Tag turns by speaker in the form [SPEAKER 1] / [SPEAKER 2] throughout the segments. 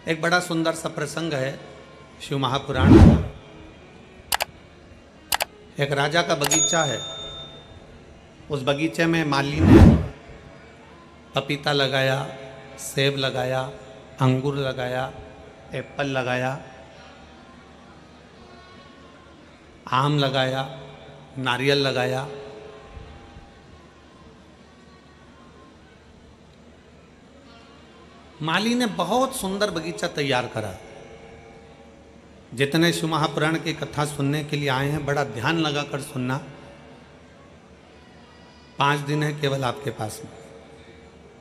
[SPEAKER 1] एक बड़ा सुंदर सा प्रसंग है शिव महापुराण का। एक राजा का बगीचा है। उस बगीचे में माली ने पपीता लगाया, सेब लगाया, अंगूर लगाया, एप्पल लगाया, आम लगाया, नारियल लगाया। माली ने बहुत सुंदर बगीचा तैयार करा। जितने शिव महापुराण की कथा सुनने के लिए आए हैं, बड़ा ध्यान लगाकर सुनना। 5 दिन है केवल आपके पास में।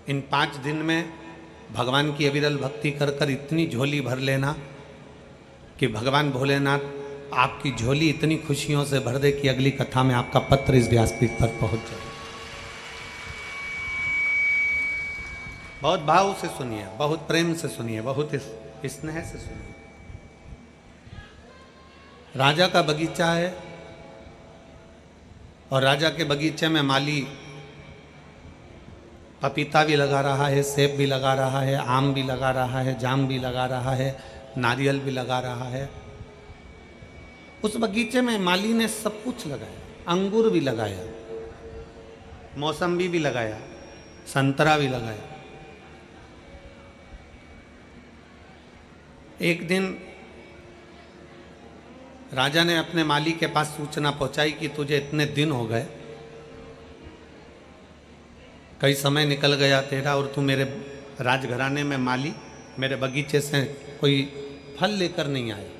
[SPEAKER 1] इन 5 दिन में भगवान की अविरल भक्ति कर कर इतनी झोली भर लेना कि भगवान भोलेनाथ आपकी झोली इतनी खुशियों से भर दे कि अगली कथा में आपका पत्र इस व्यासपीठ पर पहुंच जाए। बहुत भाव से सुनिए, बहुत प्रेम से सुनिए, बहुत स्नेह से सुनिए। राजा का बगीचा है और राजा के बगीचे में माली पपीता भी लगा रहा है, सेब भी लगा रहा है, आम भी लगा रहा है, जाम भी लगा रहा है, नारियल भी लगा रहा है। उस बगीचे में माली ने सब कुछ लगाया। अंगूर भी लगाया, मौसम्बी भी लगाया, संतरा भी लगाया। एक दिन राजा ने अपने माली के पास सूचना पहुंचाई कि तुझे इतने दिन हो गए, कई समय निकल गया तेरा और तू मेरे राजघराने में माली मेरे बगीचे से कोई फल लेकर नहीं आया।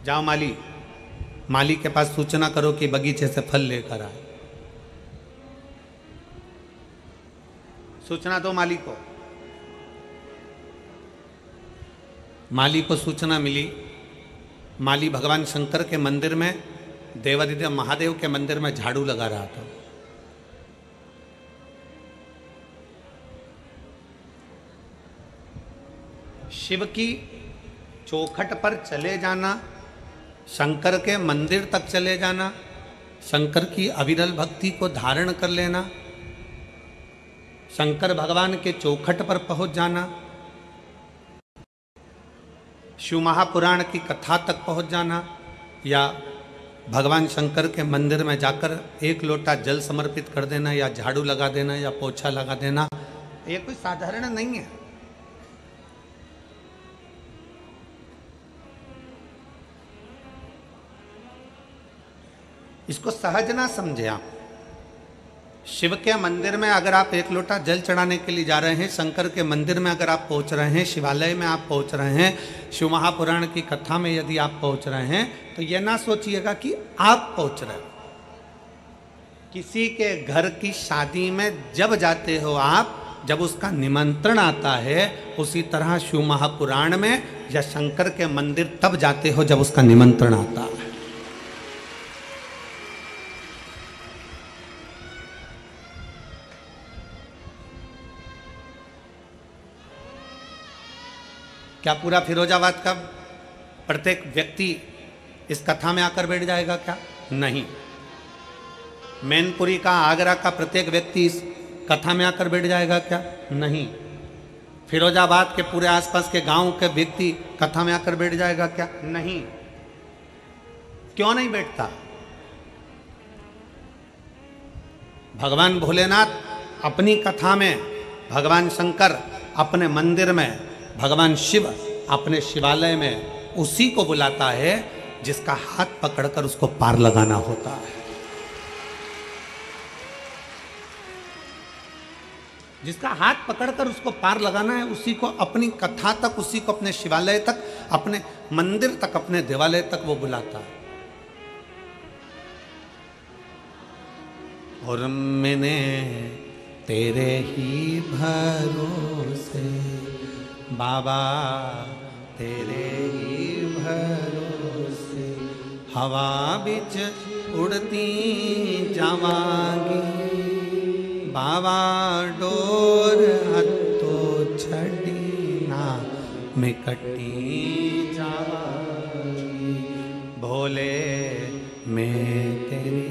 [SPEAKER 1] जाओ माली के पास सूचना करो कि बगीचे से फल लेकर आए। सूचना दो माली को। माली को सूचना मिली। माली भगवान शंकर के मंदिर में, देवादिदेव महादेव के मंदिर में झाड़ू लगा रहा था। शिव की चौखट पर चले जाना, शंकर के मंदिर तक चले जाना, शंकर की अविरल भक्ति को धारण कर लेना, शंकर भगवान के चौखट पर पहुंच जाना, शिव महापुराण की कथा तक पहुंच जाना, या भगवान शंकर के मंदिर में जाकर 1 लोटा जल समर्पित कर देना, या झाड़ू लगा देना, या पोछा लगा देना, ये कोई साधारण नहीं है। इसको सहज ना समझे आप। शिव के मंदिर में अगर आप 1 लोटा जल चढ़ाने के लिए जा रहे हैं, शंकर के मंदिर में अगर आप पहुंच रहे हैं, शिवालय में आप पहुंच रहे हैं, शिव महापुराण की कथा में यदि आप पहुंच रहे हैं, तो यह ना सोचिएगा कि आप पहुंच रहे हैं। किसी के घर की शादी में जब जाते हो आप, जब उसका निमंत्रण आता है, उसी तरह शिव महापुराण में या शंकर के मंदिर तब जाते हो जब उसका निमंत्रण आता है। क्या पूरा फिरोजाबाद का प्रत्येक व्यक्ति इस कथा में आकर बैठ जाएगा? क्या नहीं। मैनपुरी का, आगरा का प्रत्येक व्यक्ति इस कथा में आकर बैठ जाएगा? क्या नहीं। फिरोजाबाद के पूरे आसपास के गांव के व्यक्ति कथा में आकर बैठ जाएगा? क्या नहीं। क्यों नहीं बैठता? भगवान भोलेनाथ अपनी कथा में, भगवान शंकर अपने मंदिर में, भगवान शिव अपने शिवालय में उसी को बुलाता है जिसका हाथ पकड़कर उसको पार लगाना होता है। जिसका हाथ पकड़कर उसको पार लगाना है, उसी को अपनी कथा तक, उसी को अपने शिवालय तक, अपने मंदिर तक, अपने देवालय तक वो बुलाता है। और मैंने तेरे ही भरोसे बाबा, तेरे ही भरोसे हवा बिच उड़ती जावांगी, बाबा डोर हत्तो छड़ी ना मैं कटी जावांगी। भोले मैं तेरी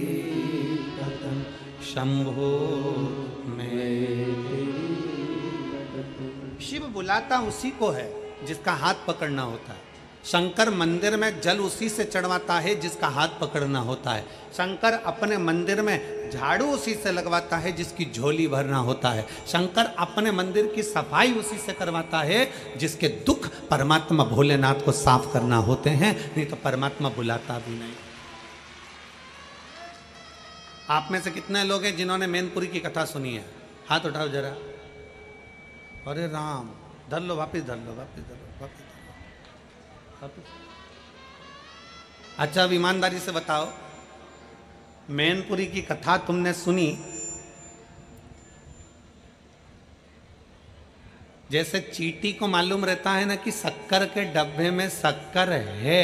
[SPEAKER 1] कदम, शंभो मैं तेरी शिव बुलाता उसी को है जिसका हाथ पकड़ना होता है। शंकर मंदिर में जल उसी से चढ़वाता है जिसका हाथ पकड़ना होता है। शंकर अपने मंदिर में झाड़ू उसी से लगवाता है जिसकी झोली भरना होता है। शंकर अपने मंदिर की सफाई उसी से करवाता है जिसके दुख परमात्मा भोलेनाथ को साफ करना होते हैं, नहीं तो परमात्मा बुलाता भी नहीं। आप में से कितने लोग हैं जिन्होंने मैनपुरी की कथा सुनी है? हाथ उठाओ जरा। अरे राम, धर लो, वापिस धर लो, वापिस धर लो, वापिस धर लो, वापिस। अच्छा, अब ईमानदारी से बताओ, मैनपुरी की कथा तुमने सुनी, जैसे चींटी को मालूम रहता है ना कि शक्कर के डब्बे में शक्कर है,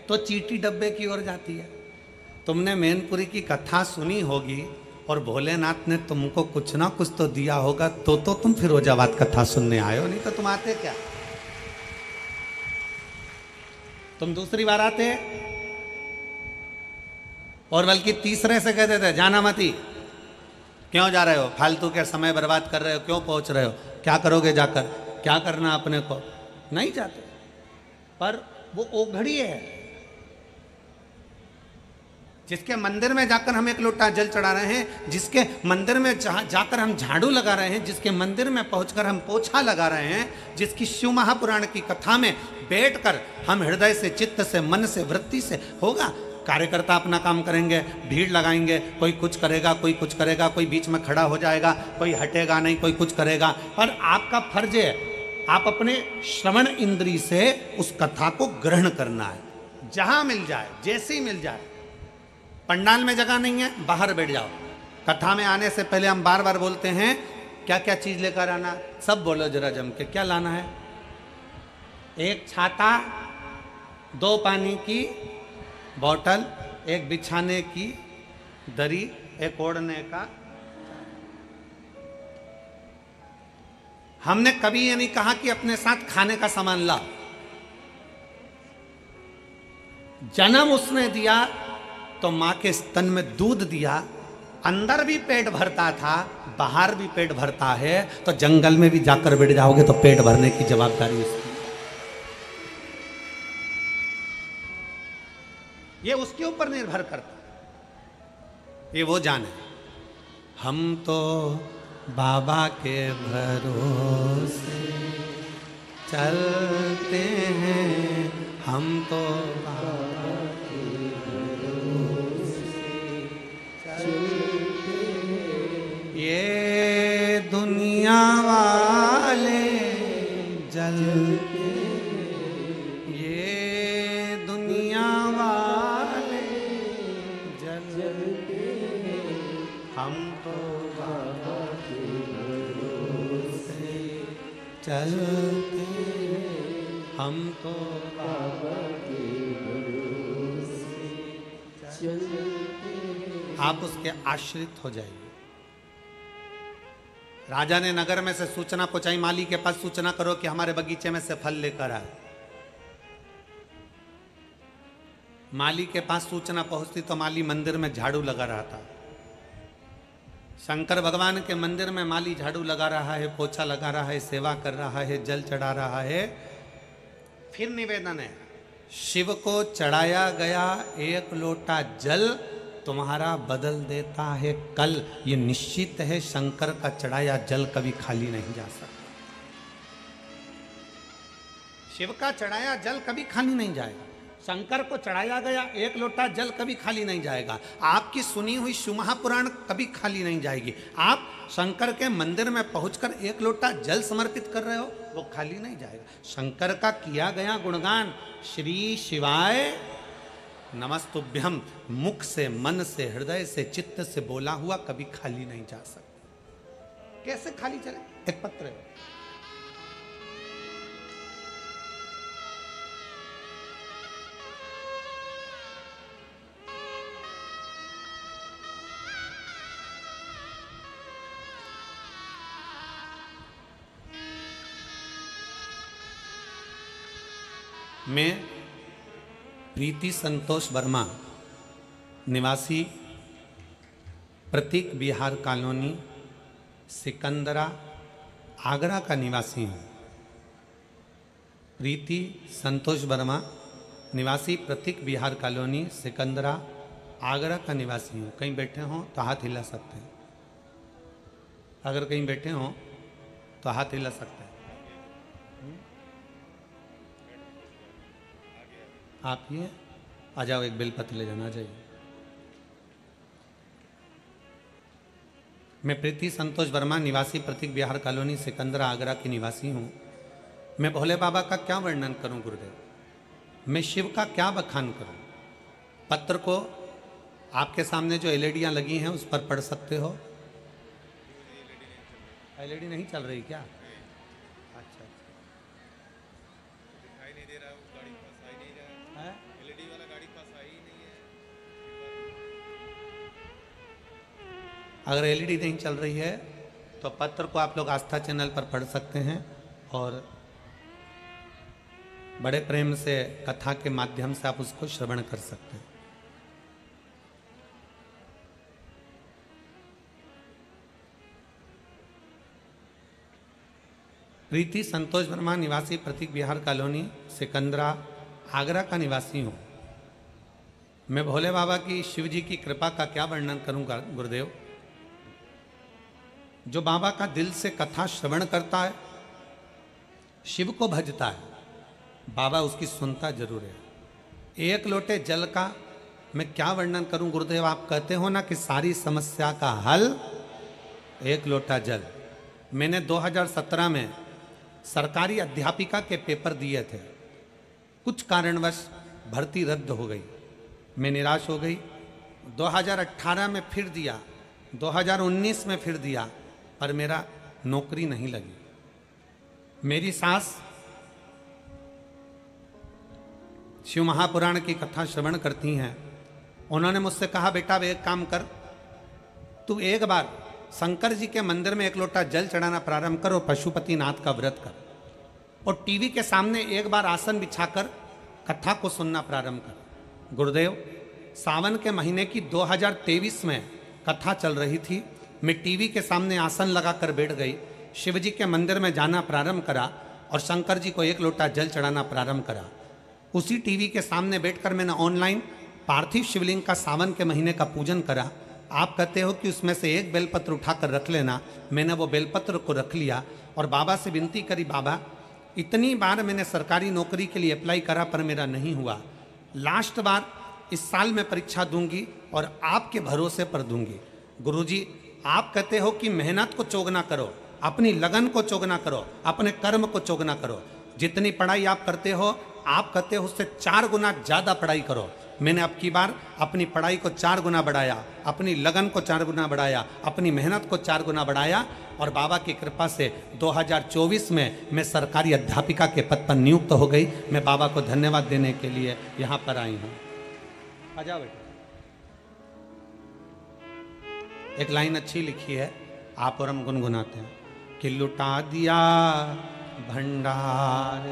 [SPEAKER 1] तो चींटी डब्बे की ओर जाती है। तुमने मैनपुरी की कथा सुनी होगी और भोलेनाथ ने तुमको कुछ ना कुछ तो दिया होगा, तो तुम फिरोजाबाद कथा सुनने आए हो, नहीं तो तुम आते क्या? तुम दूसरी बार आते और बल्कि तीसरे से कहते थे जाना मती, क्यों जा रहे हो, फालतू के समय बर्बाद कर रहे हो, क्यों पहुंच रहे हो, क्या करोगे जाकर, क्या करना अपने को, नहीं जाते। पर वो ओघड़ी है जिसके मंदिर में जाकर हम एक लोटा जल चढ़ा रहे हैं, जिसके मंदिर में जाकर हम झाड़ू लगा रहे हैं, जिसके मंदिर में पहुंचकर हम पोछा लगा रहे हैं, जिसकी शिव महापुराण की कथा में बैठकर हम हृदय से, चित्त से, मन से, वृत्ति से होगा। कार्यकर्ता अपना काम करेंगे, भीड़ लगाएंगे, कोई कुछ करेगा, कोई कुछ करेगा, कोई बीच में खड़ा हो जाएगा, कोई हटेगा नहीं, कोई कुछ करेगा। पर आपका फर्ज है, आप अपने श्रवण इंद्री से उस कथा को ग्रहण करना है, जहां मिल जाए, जैसे ही मिल जाए। पंडाल में जगह नहीं है, बाहर बैठ जाओ। कथा में आने से पहले हम बार बार बोलते हैं क्या क्या चीज लेकर आना, सब बोलो जरा जम के, क्या लाना है? एक छाता, 2 पानी की बोतल, एक बिछाने की दरी, एक ओढ़ने का। हमने कभी ये नहीं कहा कि अपने साथ खाने का सामान लाओ। जन्म उसने दिया तो मां के स्तन में दूध दिया, अंदर भी पेट भरता था, बाहर भी पेट भरता है, तो जंगल में भी जाकर बैठ जाओगे तो पेट भरने की जवाबदारी उसकी। ये उसके ऊपर निर्भर करता है, ये वो जाने। हम तो बाबा के भरोसे चलते हैं, हम तो बाबा के भरोसे चलते हैं। ये दुनिया वाले जलते, ये दुनिया वाले जलते, हम तो बाबा के भरोसे चलते, हम तो बाबा के भरोसे चलते। आप उसके आश्रित हो जाइए। राजा ने नगर में से सूचना पहुंचाई, माली के पास सूचना करो कि हमारे बगीचे में से फल लेकर आए। माली के पास सूचना पहुंचती तो माली मंदिर में झाड़ू लगा रहा था। शंकर भगवान के मंदिर में माली झाड़ू लगा रहा है, पोछा लगा रहा है, सेवा कर रहा है, जल चढ़ा रहा है। फिर निवेदन है, शिव को चढ़ाया गया 1 लोटा जल तुम्हारा बदल देता है कल। ये निश्चित है, शंकर का चढ़ाया जल कभी खाली नहीं जा सकता। शिव का चढ़ाया जल कभी खाली नहीं जाएगा। शंकर को चढ़ाया गया 1 लोटा जल कभी खाली नहीं जाएगा। आपकी सुनी हुई शिव महापुराण कभी खाली नहीं जाएगी। आप शंकर के मंदिर में पहुंचकर 1 लोटा जल समर्पित कर रहे हो, वो खाली नहीं जाएगा। शंकर का किया गया गुणगान, श्री शिवाय नमस्तुभ्यम, मुख से, मन से, हृदय से, चित्त से बोला हुआ कभी खाली नहीं जा सकता। कैसे खाली चले? एक पत्र है, मैं प्रीति संतोष वर्मा, निवासी प्रतीक बिहार कॉलोनी, सिकंदरा, आगरा का निवासी हूँ। प्रीति संतोष वर्मा, निवासी प्रतीक विहार कॉलोनी सिकंदरा, आगरा का निवासी हूँ। कहीं बैठे हों तो हाथ हिला सकते हैं। अगर कहीं बैठे हों तो हाथ हिला सकते हैं। आप ये आ जाओ, एक बेलपत्र ले जाना। जाइए। मैं प्रीति संतोष वर्मा, निवासी प्रतीक विहार कॉलोनी सिकंदरा, आगरा की निवासी हूँ। मैं भोले बाबा का क्या वर्णन करूं गुरुदेव? मैं शिव का क्या बखान करूं? पत्र को आपके सामने जो एलईडियां लगी हैं उस पर पढ़ सकते हो। एलईडी नहीं चल रही क्या? अच्छा,
[SPEAKER 2] दिखाई नहीं दे रहा है, वो गाड़ी पास आ ही नहीं रहा है। एलईडी वाला गाड़ी पास आ ही नहीं है।
[SPEAKER 1] अगर एलईडी नहीं चल रही है तो पत्र को आप लोग आस्था चैनल पर पढ़ सकते हैं और बड़े प्रेम से कथा के माध्यम से आप उसको श्रवण कर सकते हैं। प्रीति संतोष वर्मा, निवासी प्रतीक विहार कॉलोनी सिकंदरा, आगरा का निवासी हूं। मैं भोले बाबा की, शिव जी की कृपा का क्या वर्णन करूंगा गुरुदेव? जो बाबा का दिल से कथा श्रवण करता है, शिव को भजता है, बाबा उसकी सुनता जरूर है। एक लोटे जल का मैं क्या वर्णन करूं गुरुदेव? आप कहते हो ना कि सारी समस्या का हल एक लोटा जल। मैंने 2017 में सरकारी अध्यापिका के पेपर दिए थे। कुछ कारणवश भर्ती रद्द हो गई। मैं निराश हो गई। 2018 में फिर दिया, 2019 में फिर दिया, पर मेरा नौकरी नहीं लगी। मेरी सास शिव महापुराण की कथा श्रवण करती हैं। उन्होंने मुझसे कहा, बेटा एक काम कर, तू एक बार शंकर जी के मंदिर में एक लोटा जल चढ़ाना प्रारंभ कर और पशुपतिनाथ का व्रत कर, और टीवी के सामने एक बार आसन बिछाकर कथा को सुनना प्रारंभ कर। गुरुदेव, सावन के महीने की 2023 में कथा चल रही थी। मैं टीवी के सामने आसन लगाकर बैठ गई, शिव जी के मंदिर में जाना प्रारंभ करा और शंकर जी को एक लोटा जल चढ़ाना प्रारंभ करा। उसी टीवी के सामने बैठकर मैंने ऑनलाइन पार्थिव शिवलिंग का सावन के महीने का पूजन करा। आप कहते हो कि उसमें से एक बेलपत्र उठाकर रख लेना। मैंने वो बेलपत्र को रख लिया और बाबा से विनती करी, बाबा इतनी बार मैंने सरकारी नौकरी के लिए अप्लाई करा पर मेरा नहीं हुआ। लास्ट बार इस साल मैं परीक्षा दूंगी और आपके भरोसे पर दूंगी। गुरुजी, आप कहते हो कि मेहनत को चोगना करो, अपनी लगन को चोगना करो, अपने कर्म को चोगना करो। जितनी पढ़ाई आप करते हो, आप कहते हो उससे 4 गुना ज़्यादा पढ़ाई करो। मैंने अब की बार अपनी पढ़ाई को 4 गुना बढ़ाया, अपनी लगन को 4 गुना बढ़ाया, अपनी मेहनत को 4 गुना बढ़ाया और बाबा की कृपा से 2024 में मैं सरकारी अध्यापिका के पद पर नियुक्त हो गई। मैं बाबा को धन्यवाद देने के लिए यहाँ पर आई हूँ। आ जाओ बेटा। एक लाइन अच्छी लिखी है, आप और हम गुनगुनाते हैं कि लुटा दिया भंडार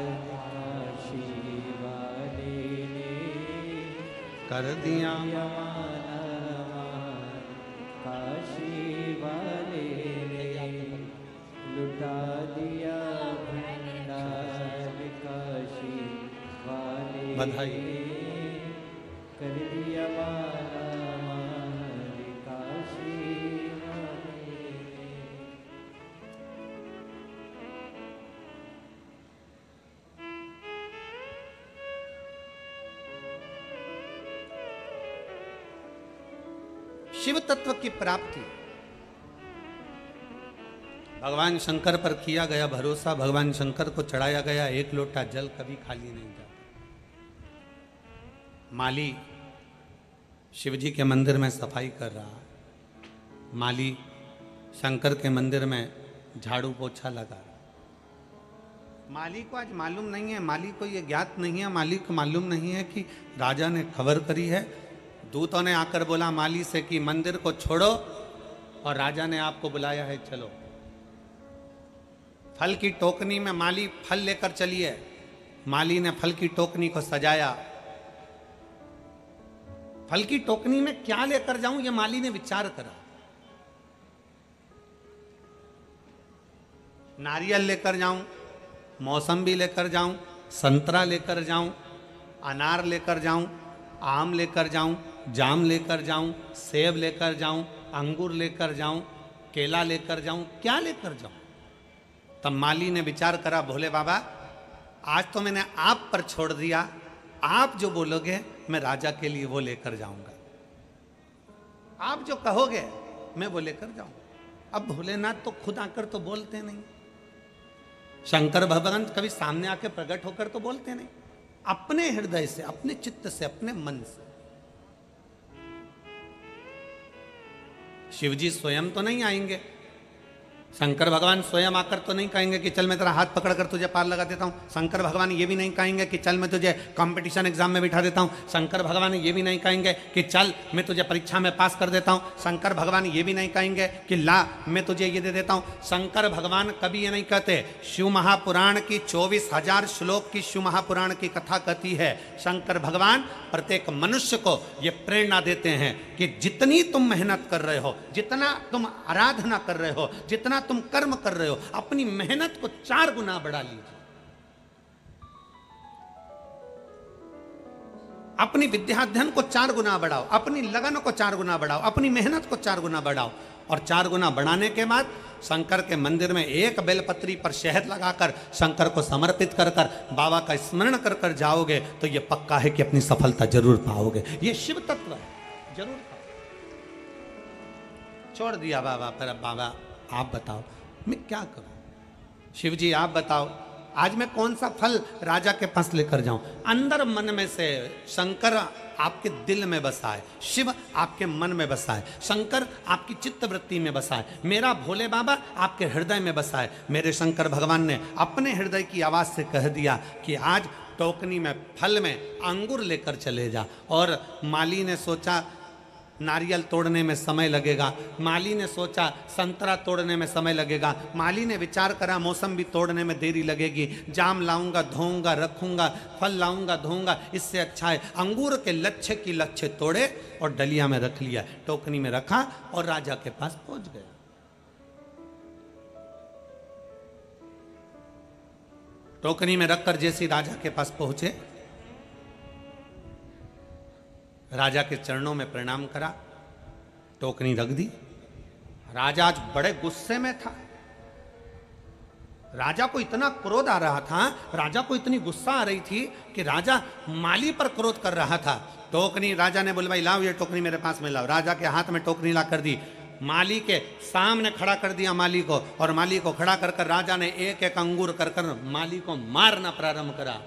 [SPEAKER 1] कर दिया
[SPEAKER 3] काशी वाले ने, लुटा दिया भंडार काशी वाले,
[SPEAKER 1] बधाई।
[SPEAKER 3] कर दिया मालामाल काशी वाले।
[SPEAKER 1] शिव तत्व की प्राप्ति, भगवान शंकर पर किया गया भरोसा, भगवान शंकर को चढ़ाया गया एक लोटा जल कभी खाली नहीं जाता। माली शिव जी के मंदिर में सफाई कर रहा, माली शंकर के मंदिर में झाड़ू पोछा लगा रहा। माली को आज मालूम नहीं है, माली को ये ज्ञात नहीं है, माली को मालूम नहीं है कि राजा ने खबर करी है। दूतों ने आकर बोला माली से कि मंदिर को छोड़ो और राजा ने आपको बुलाया है, चलो। फल की टोकनी में माली फल लेकर चलिए। माली ने फल की टोकनी को सजाया। फल की टोकनी में क्या लेकर जाऊं, ये माली ने विचार करा। नारियल लेकर जाऊं, मौसम्बी लेकर जाऊं, संतरा लेकर जाऊं, अनार लेकर जाऊं, आम लेकर जाऊं, जाम लेकर जाऊं, सेब लेकर जाऊं, अंगूर लेकर जाऊं, केला लेकर जाऊं, क्या लेकर जाऊं? तब माली ने विचार करा, भोले बाबा आज तो मैंने आप पर छोड़ दिया, आप जो बोलोगे मैं राजा के लिए वो लेकर जाऊंगा, आप जो कहोगे मैं वो लेकर जाऊंगा। अब भोलेनाथ तो खुद आकर तो बोलते नहीं, शंकर भगवान कभी सामने आके प्रकट होकर तो बोलते नहीं, अपने हृदय से, अपने चित्त से, अपने मन से। शिवजी स्वयं तो नहीं आएंगे, शंकर भगवान स्वयं आकर तो नहीं कहेंगे कि चल मैं तेरा हाथ पकड़कर तुझे पार लगा देता हूं। शंकर भगवान ये भी नहीं कहेंगे कि चल मैं तुझे कंपटीशन एग्जाम में बिठा देता हूं। शंकर भगवान ये भी नहीं कहेंगे कि चल मैं तुझे परीक्षा में पास कर देता हूं। शंकर भगवान ये भी नहीं कहेंगे कि ला मैं तुझे ये दे देता हूं। शंकर भगवान कभी ये नहीं कहते। शिव महापुराण की 24,000 श्लोक की शिव महापुराण की कथा कहती है, शंकर भगवान प्रत्येक मनुष्य को ये प्रेरणा देते हैं कि जितनी तुम मेहनत कर रहे हो, जितना तुम आराधना कर रहे हो, जितना तुम कर्म कर रहे हो, अपनी मेहनत को 4 गुना बढ़ा लीजिए, अपनी विद्याध्ययन को 4 गुना बढ़ाओ, अपनी लगन को 4 गुना बढ़ाओ, अपनी मेहनत को 4 गुना बढ़ाओ। और 4 गुना बढ़ाने के बाद शंकर के मंदिर में एक बेलपत्री पर शहद लगाकर शंकर को समर्पित कर कर बाबा का स्मरण कर कर जाओगे तो ये पक्का है कि अपनी सफलता जरूर पाओगे। ये शिव तत्व है, जरूर पाओ। छोड़ दिया बाबा, पर अब बाबा आप बताओ मैं क्या करूं? शिव जी आप बताओ आज मैं कौन सा फल राजा के पास लेकर जाऊं? अंदर मन में से शंकर आपके दिल में बसा है, शिव आपके मन में बसा है, शंकर आपकी चित्त वृत्ति में बसा है, मेरा भोले बाबा आपके हृदय में बसा है। मेरे शंकर भगवान ने अपने हृदय की आवाज से कह दिया कि आज टोकनी में फल में अंगूर लेकर चले जा। और माली ने सोचा नारियल तोड़ने में समय लगेगा, माली ने सोचा संतरा तोड़ने में समय लगेगा, माली ने विचार करा मौसम्बी तोड़ने में देरी लगेगी, जाम लाऊंगा धोऊंगा रखूंगा, फल लाऊंगा धोऊंगा, इससे अच्छा है अंगूर के लच्छे की लच्छे तोड़े और डलिया में रख लिया, टोकनी में रखा और राजा के पास पहुंच गया। टोकनी में रखकर जैसे राजा के पास पहुंचे, राजा के चरणों में प्रणाम करा, टोकनी रख दी। राजा आज बड़े गुस्से में था, राजा को इतना क्रोध आ रहा था, राजा को इतनी गुस्सा आ रही थी कि राजा माली पर क्रोध कर रहा था। टोकनी राजा ने बोला भाई लाओ ये टोकनी मेरे पास में लाओ। राजा के हाथ में टोकनी ला कर दी, माली के सामने खड़ा कर दिया माली को, और माली को खड़ा कर कर राजा ने एक एक अंगूर कर कर माली को मारना प्रारंभ करा,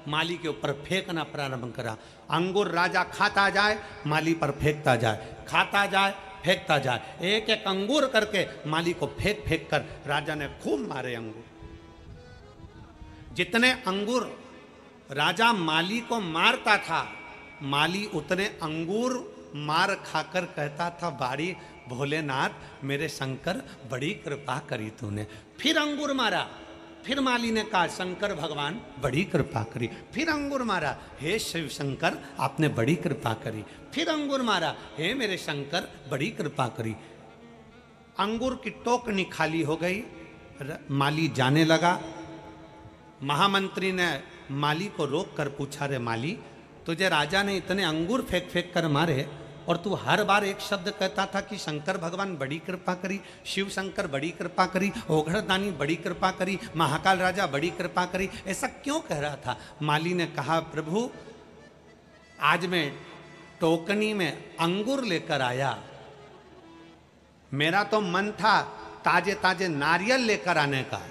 [SPEAKER 1] माली के ऊपर फेंकना प्रारंभ करा। अंगूर राजा खाता जाए, माली पर फेंकता जाए, खाता जाए फेंकता जाए, एक एक अंगूर करके माली को फेंक फेंक कर राजा ने खूब मारे अंगूर। जितने अंगूर राजा माली को मारता था, माली उतने अंगूर मार खाकर कहता था बाड़ी भोलेनाथ मेरे शंकर बड़ी कृपा करी तूने। फिर अंगूर मारा, फिर माली ने कहा शंकर भगवान बड़ी कृपा करी, फिर अंगूर मारा, हे शिव शंकर आपने बड़ी कृपा करी, फिर अंगूर मारा, हे मेरे शंकर बड़ी कृपा करी। अंगूर की टोकनी खाली हो गई, माली जाने लगा। महामंत्री ने माली को रोक कर पूछा, रे माली तुझे राजा ने इतने अंगूर फेंक फेंक कर मारे और तू हर बार एक शब्द कहता था कि शंकर भगवान बड़ी कृपा करी, शिव शंकर बड़ी कृपा करी, ओघड़दानी बड़ी कृपा करी, महाकाल राजा बड़ी कृपा करी, ऐसा क्यों कह रहा था? माली ने कहा प्रभु आज मैं टोकनी में अंगूर लेकर आया, मेरा तो मन था ताजे ताजे नारियल लेकर आने का,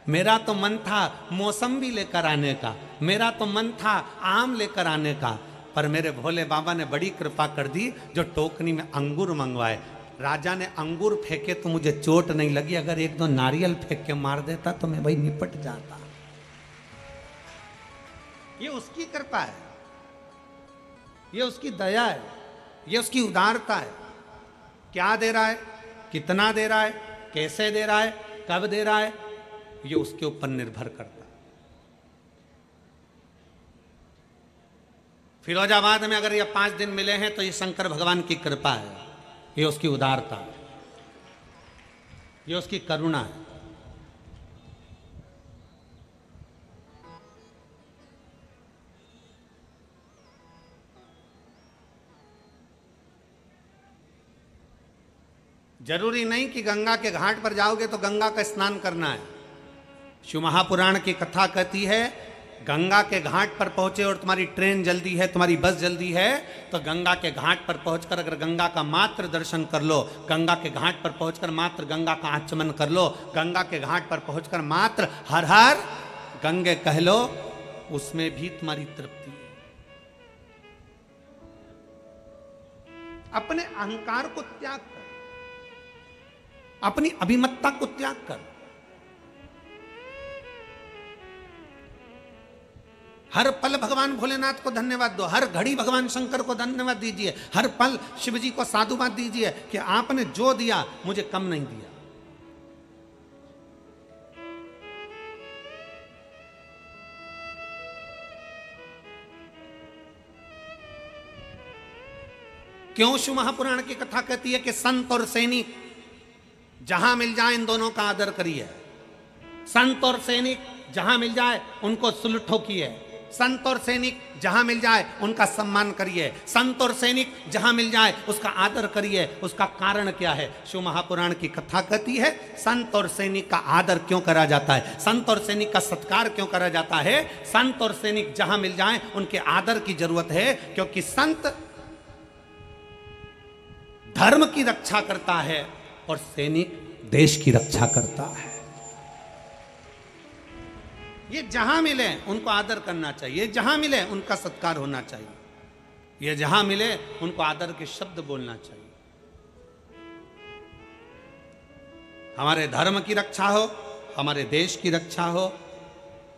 [SPEAKER 1] मेरा तो मन था मौसम्बी लेकर आने का, मेरा तो मन था आम लेकर आने का, पर मेरे भोले बाबा ने बड़ी कृपा कर दी जो टोकनी में अंगूर मंगवाए। राजा ने अंगूर फेंके तो मुझे चोट नहीं लगी, अगर एक दो नारियल फेंक के मार देता तो मैं भाई निपट जाता। ये उसकी कृपा है, ये उसकी दया है, ये उसकी उदारता है। क्या दे रहा है, कितना दे रहा है, कैसे दे रहा है, कब दे रहा है, ये उसके ऊपर निर्भर करता है। फिरोजाबाद में अगर ये 5 दिन मिले हैं तो ये शंकर भगवान की कृपा है, ये उसकी उदारता है, ये उसकी करुणा है। जरूरी नहीं कि गंगा के घाट पर जाओगे तो गंगा का स्नान करना है। शिव महापुराण की कथा कहती है गंगा के घाट पर पहुंचे और तुम्हारी ट्रेन जल्दी है, तुम्हारी बस जल्दी है, तो गंगा के घाट पर पहुंचकर अगर गंगा का मात्र दर्शन कर लो, गंगा के घाट पर पहुंचकर मात्र गंगा का आचमन कर लो, गंगा के घाट पर पहुंचकर मात्र हर हर गंगे कह लो, उसमें भी तुम्हारी तृप्ति है। अपने अहंकार को त्याग कर, अपनी अभिमत्ता को त्याग कर, हर पल भगवान भोलेनाथ को धन्यवाद दो, हर घड़ी भगवान शंकर को धन्यवाद दीजिए, हर पल शिव जी को साधुवाद दीजिए कि आपने जो दिया मुझे कम नहीं दिया। क्यों शिव महापुराण की कथा कहती है कि संत और सैनिक जहां मिल जाए इन दोनों का आदर करिए। संत और सैनिक जहां मिल जाए उनको सलूट ठोकिए, संत और सैनिक जहां मिल जाए उनका सम्मान करिए, संत और सैनिक जहां मिल जाए उसका आदर करिए। उसका कारण क्या है? शिव महापुराण की कथा कहती है संत और सैनिक का आदर क्यों करा जाता है, संत और सैनिक का सत्कार क्यों करा जाता है। संत और सैनिक जहां मिल जाए उनके आदर की जरूरत है, क्योंकि संत धर्म की रक्षा करता है और सैनिक देश की रक्षा करता है। ये जहां मिले उनको आदर करना चाहिए, जहां मिले उनका सत्कार होना चाहिए, ये जहां मिले उनको आदर के शब्द बोलना चाहिए। हमारे धर्म की रक्षा हो, हमारे देश की रक्षा हो,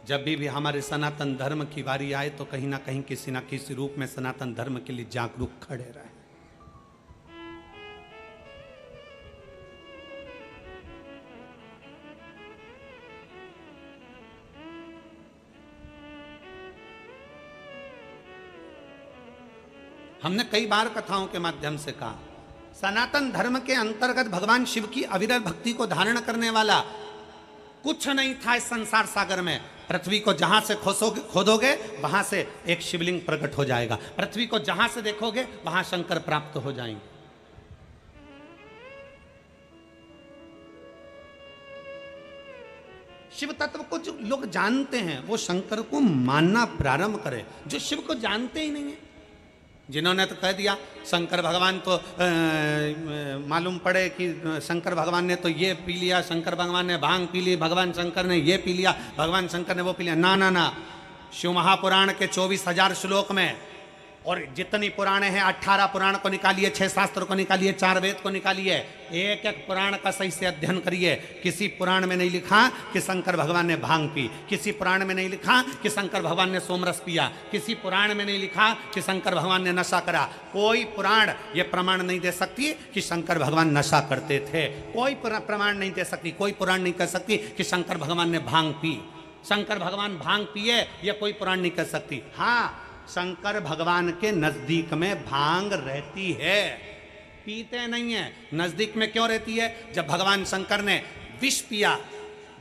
[SPEAKER 1] जब भी हमारे सनातन धर्म की बारी आए तो कहीं ना कहीं किसी ना किसी रूप में सनातन धर्म के लिए जागरूक खड़े रहे। हमने कई बार कथाओं के माध्यम से कहा सनातन धर्म के अंतर्गत भगवान शिव की अविरल भक्ति को धारण करने वाला कुछ नहीं था इस संसार सागर में। पृथ्वी को जहां से खोदोगे वहां से एक शिवलिंग प्रकट हो जाएगा, पृथ्वी को जहां से देखोगे वहां शंकर प्राप्त हो जाएंगे। शिव तत्व को जो लोग जानते हैं वो शंकर को मानना प्रारंभ करें, जो शिव को जानते ही नहीं है। जिन्होंने तो कह दिया शंकर भगवान तो मालूम पड़े कि शंकर भगवान ने तो ये पी लिया, शंकर भगवान ने भांग पी ली, भगवान शंकर ने ये पी लिया, भगवान शंकर ने वो पी लिया। ना ना ना, शिव महापुराण के 24,000 श्लोक में और जितनी पुराणे हैं 18 पुराण को निकालिए, 6 शास्त्र को निकालिए, 4 वेद को निकालिए, एक एक पुराण का सही से अध्ययन करिए। किसी पुराण में नहीं लिखा कि शंकर भगवान ने भांग पी, किसी पुराण में नहीं लिखा कि शंकर भगवान ने सोमरस पिया, किसी पुराण में नहीं लिखा कि शंकर भगवान ने नशा करा। कोई पुराण ये प्रमाण नहीं दे सकती कि शंकर भगवान नशा करते थे, कोई प्रमाण नहीं दे सकती, कोई पुराण नहीं कह सकती कि शंकर भगवान ने भांग पी, शंकर भगवान भांग पिए, ये कोई पुराण नहीं कह सकती। हाँ, शंकर भगवान के नजदीक में भांग रहती है, पीते नहीं है। नजदीक में क्यों रहती है? जब भगवान शंकर ने विष पिया,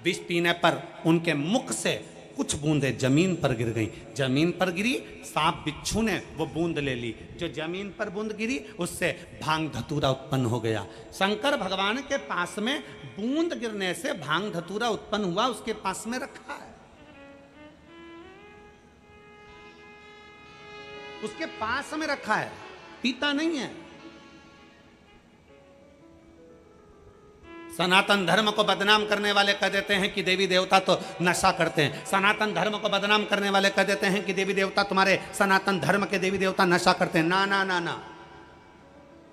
[SPEAKER 1] विष पीने पर उनके मुख से कुछ बूंदें जमीन पर गिर गई, जमीन पर गिरी, सांप बिच्छू ने वो बूंद ले ली, जो जमीन पर बूंद गिरी उससे भांग धतूरा उत्पन्न हो गया। शंकर भगवान के पास में बूंद गिरने से भांग धतूरा उत्पन्न हुआ, उसके पास में रखा है, उसके पास में रखा है, पीता नहीं है। सनातन धर्म को बदनाम करने वाले कह देते हैं कि देवी देवता तो नशा करते हैं, सनातन धर्म को बदनाम करने वाले कह देते हैं कि देवी देवता, तुम्हारे सनातन धर्म के देवी देवता नशा करते हैं। ना ना ना ना,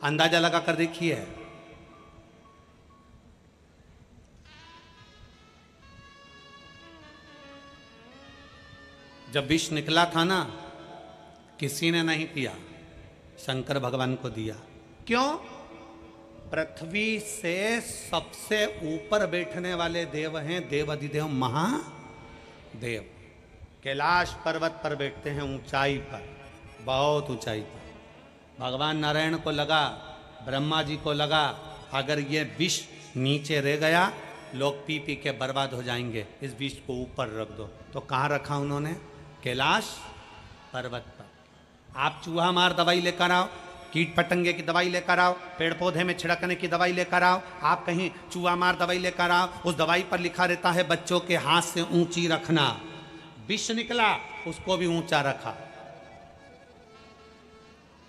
[SPEAKER 1] अंदाजा लगा कर देखिए। जब विष निकला था ना, किसी ने नहीं पिया, शंकर भगवान को दिया। क्यों? पृथ्वी से सबसे ऊपर बैठने वाले देव हैं देवाधिदेव महादेव। कैलाश पर्वत पर बैठते हैं, ऊंचाई पर, बहुत ऊंचाई पर। भगवान नारायण को लगा, ब्रह्मा जी को लगा, अगर ये विष नीचे रह गया लोग पी पी के बर्बाद हो जाएंगे, इस विष को ऊपर रख दो। तो कहाँ रखा उन्होंने? कैलाश पर्वत पर। आप चूहा मार दवाई लेकर आओ, कीट पतंगे की दवाई लेकर आओ, पेड़ पौधे में छिड़कने की दवाई लेकर आओ, आप कहीं चूहा मार दवाई लेकर आओ, उस दवाई पर लिखा रहता है बच्चों के हाथ से ऊंची रखना। विष निकला, उसको भी ऊंचा रखा।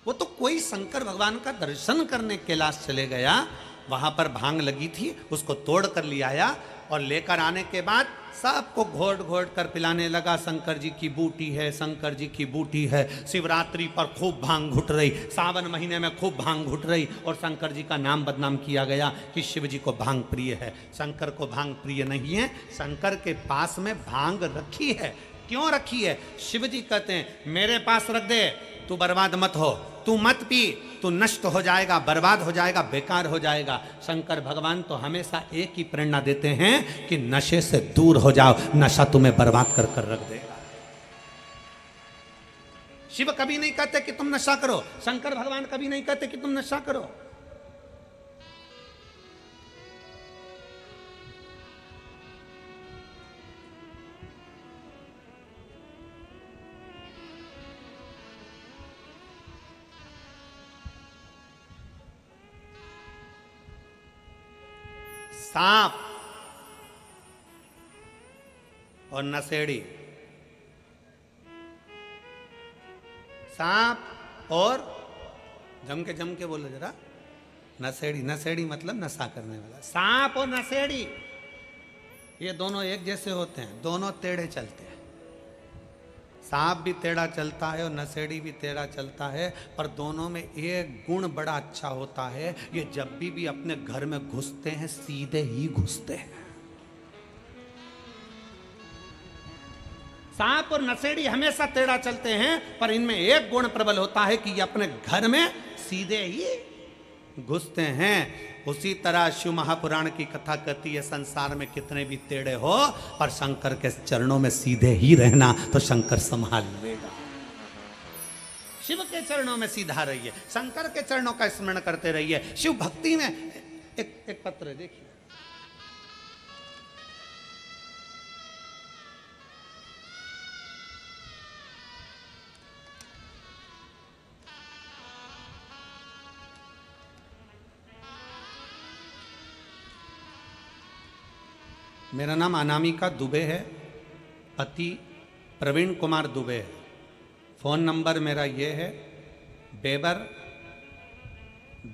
[SPEAKER 1] वो तो कोई शंकर भगवान का दर्शन करने कैलाश चले गया, वहां पर भांग लगी थी, उसको तोड़ कर ले आया और लेकर आने के बाद सबको घोट घोट कर पिलाने लगा। शंकर जी की बूटी है, शंकर जी की बूटी है। शिवरात्रि पर खूब भांग घुट रही, सावन महीने में खूब भांग घुट रही और शंकर जी का नाम बदनाम किया गया कि शिव जी को भांग प्रिय है। शंकर को भांग प्रिय नहीं है। शंकर के पास में भांग रखी है। क्यों रखी है? शिव जी कहते हैं मेरे पास रख दे, तू बर्बाद मत हो, तू मत पी, तू नष्ट हो जाएगा, बर्बाद हो जाएगा, बेकार हो जाएगा। शंकर भगवान तो हमेशा एक ही प्रेरणा देते हैं कि नशे से दूर हो जाओ, नशा तुम्हें बर्बाद कर कर रख देगा। शिव कभी नहीं कहते कि तुम नशा करो, शंकर भगवान कभी नहीं कहते कि तुम नशा करो। सांप और नशेड़ी, सांप और जम के बोलो जरा, नशेड़ी। नशेड़ी मतलब नशा करने वाला। सांप और नशेड़ी ये दोनों एक जैसे होते हैं, दोनों टेढ़े चलते हैं। सांप भी टेढ़ा चलता है और नशेड़ी भी टेढ़ा चलता है, पर दोनों में एक गुण बड़ा अच्छा होता है, ये जब भी अपने घर में घुसते हैं सीधे ही घुसते हैं। सांप और नशेड़ी हमेशा टेढ़ा चलते हैं, पर इनमें एक गुण प्रबल होता है कि ये अपने घर में सीधे ही घुसते हैं। उसी तरह शिव महापुराण की कथा कहती है संसार में कितने भी टेढ़े हो, पर शंकर के चरणों में सीधे ही रहना तो शंकर संभाल लेगा। शिव के चरणों में सीधा रहिए, शंकर के चरणों का स्मरण करते रहिए। शिव भक्ति में एक पत्र है, देखिए। मेरा नाम अनामिका दुबे है, पति प्रवीण कुमार दुबे है। फ़ोन नंबर मेरा ये है,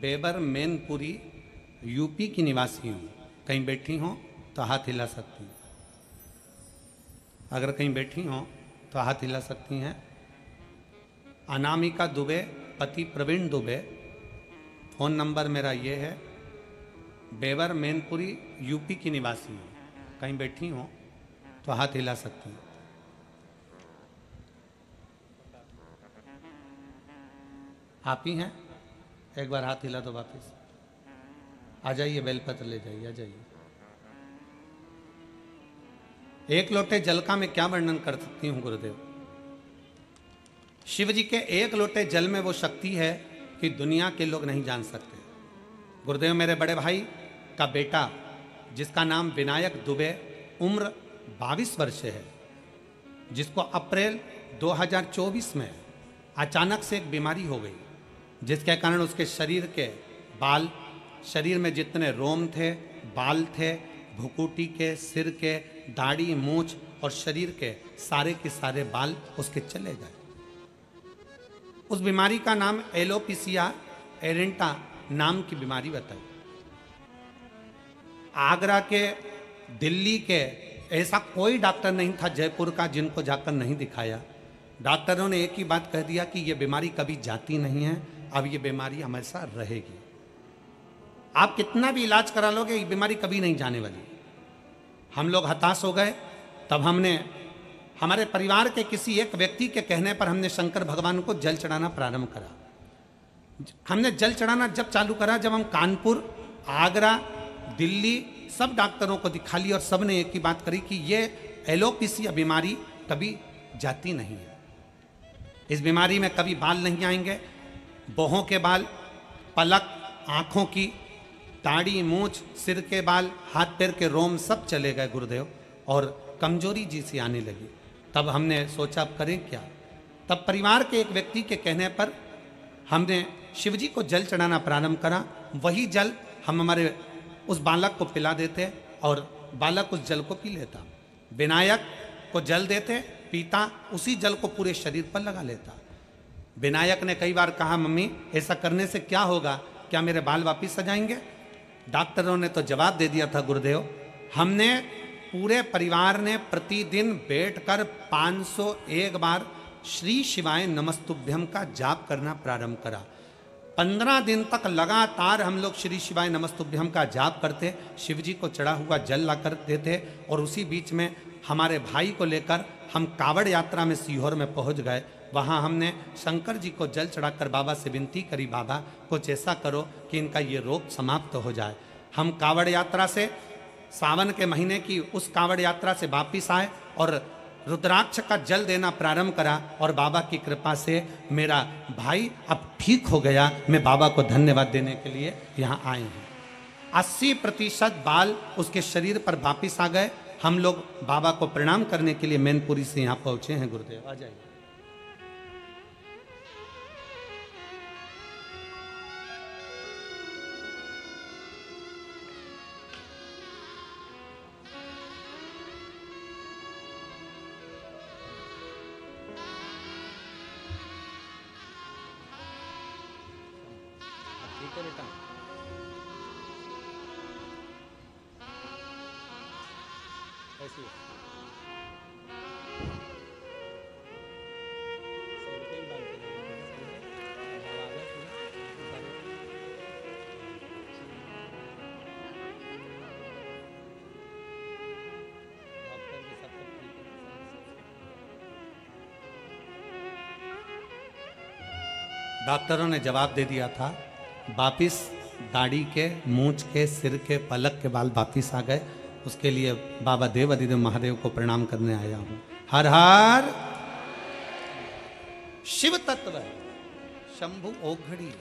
[SPEAKER 1] बेबर मैनपुरी, यूपी की निवासी हूँ। कहीं बैठी हो तो हाथ हिला सकती हैं, अगर कहीं बैठी हो तो हाथ हिला सकती हैं। अनामिका दुबे, पति प्रवीण दुबे। फ़ोन नंबर मेरा ये है, बेबर मैनपुरी, यूपी की निवासी हूँ। कहीं बैठी हो तो हाथ हिला सकती हैं। आप ही हैं? एक बार हाथ हिला दो वापस। आ जाइए, बेलपत्र ले जाइए, आ जाइए। एक लोटे जल का मैं क्या वर्णन कर सकती हूँ गुरुदेव। शिव जी के एक लोटे जल में वो शक्ति है कि दुनिया के लोग नहीं जान सकते। गुरुदेव मेरे बड़े भाई का बेटा जिसका नाम विनायक दुबे, उम्र 22 वर्ष है, जिसको अप्रैल 2024 में अचानक से एक बीमारी हो गई, जिसके कारण उसके शरीर के बाल, शरीर में जितने रोम थे, बाल थे, भुकुटी के, सिर के, दाढ़ी, मूछ और शरीर के सारे बाल उसके चले गए। उस बीमारी का नाम एलोपेशिया एरेंटा नाम की बीमारी बताई। आगरा के, दिल्ली के, ऐसा कोई डॉक्टर नहीं था जयपुर का जिनको जाकर नहीं दिखाया। डॉक्टरों ने एक ही बात कह दिया कि ये बीमारी कभी जाती नहीं है, अब ये बीमारी हमेशा रहेगी। आप कितना भी इलाज करा लोगे ये बीमारी कभी नहीं जाने वाली। हम लोग हताश हो गए, तब हमने हमारे परिवार के किसी एक व्यक्ति के कहने पर हमने शंकर भगवान को जल चढ़ाना प्रारंभ करा। हमने जल चढ़ाना जब चालू करा जब हम कानपुर, आगरा, दिल्ली सब डॉक्टरों को दिखा लिया और सब ने एक ही बात करी कि ये एलोपेशिया बीमारी कभी जाती नहीं है। इस बीमारी में कभी बाल नहीं आएंगे, बोहों के बाल, पलक, आँखों की, दाढ़ी, मूछ, सिर के बाल, हाथ पैर के रोम सब चले गए गुरुदेव, और कमजोरी जी सी आने लगी। तब हमने सोचा अब करें क्या। तब परिवार के एक व्यक्ति के कहने पर हमने शिव जी को जल चढ़ाना प्रारंभ करा। वही जल हम हमारे उस बालक को पिला देते और बालक उस जल को पी लेता। विनायक को जल देते, पीता, उसी जल को पूरे शरीर पर लगा लेता। विनायक ने कई बार कहा, मम्मी ऐसा करने से क्या होगा, क्या मेरे बाल वापिस आ जाएंगे? डॉक्टरों ने तो जवाब दे दिया था, गुरुदेव हमने पूरे परिवार ने प्रतिदिन बैठकर 501 बार श्री शिवाय नमस्तुभ्यम का जाप करना प्रारंभ करा। 15 दिन तक लगातार हम लोग श्री शिवाय नमस्तुभ्यम का जाप करते, शिव जी को चढ़ा हुआ जल ला कर देते और उसी बीच में हमारे भाई को लेकर हम कावड़ यात्रा में सीहोर में पहुंच गए। वहां हमने शंकर जी को जल चढ़ाकर बाबा से विनती करी, बाबा कुछ ऐसा करो कि इनका ये रोग समाप्त हो जाए। हम कावड़ यात्रा से सावन के महीने की उस कावड़ यात्रा से वापिस आए और रुद्राक्ष का जल देना प्रारंभ करा और बाबा की कृपा से मेरा भाई अब ठीक हो गया। मैं बाबा को धन्यवाद देने के लिए यहाँ आए हैं। 80% बाल उसके शरीर पर वापिस आ गए। हम लोग बाबा को प्रणाम करने के लिए मैनपुरी से यहाँ पहुंचे हैं। गुरुदेव आ जाइए। ठीक है बेटा। ऐसी डॉक्टरों ने जवाब दे दिया था, वापिस दाढ़ी के, मूंछ के, सिर के, पलक के बाल वापिस आ गए। उसके लिए बाबा देव अधिदेव महादेव को प्रणाम करने आया हूं। हर हर शिव तत्व शंभु ओघड़ी।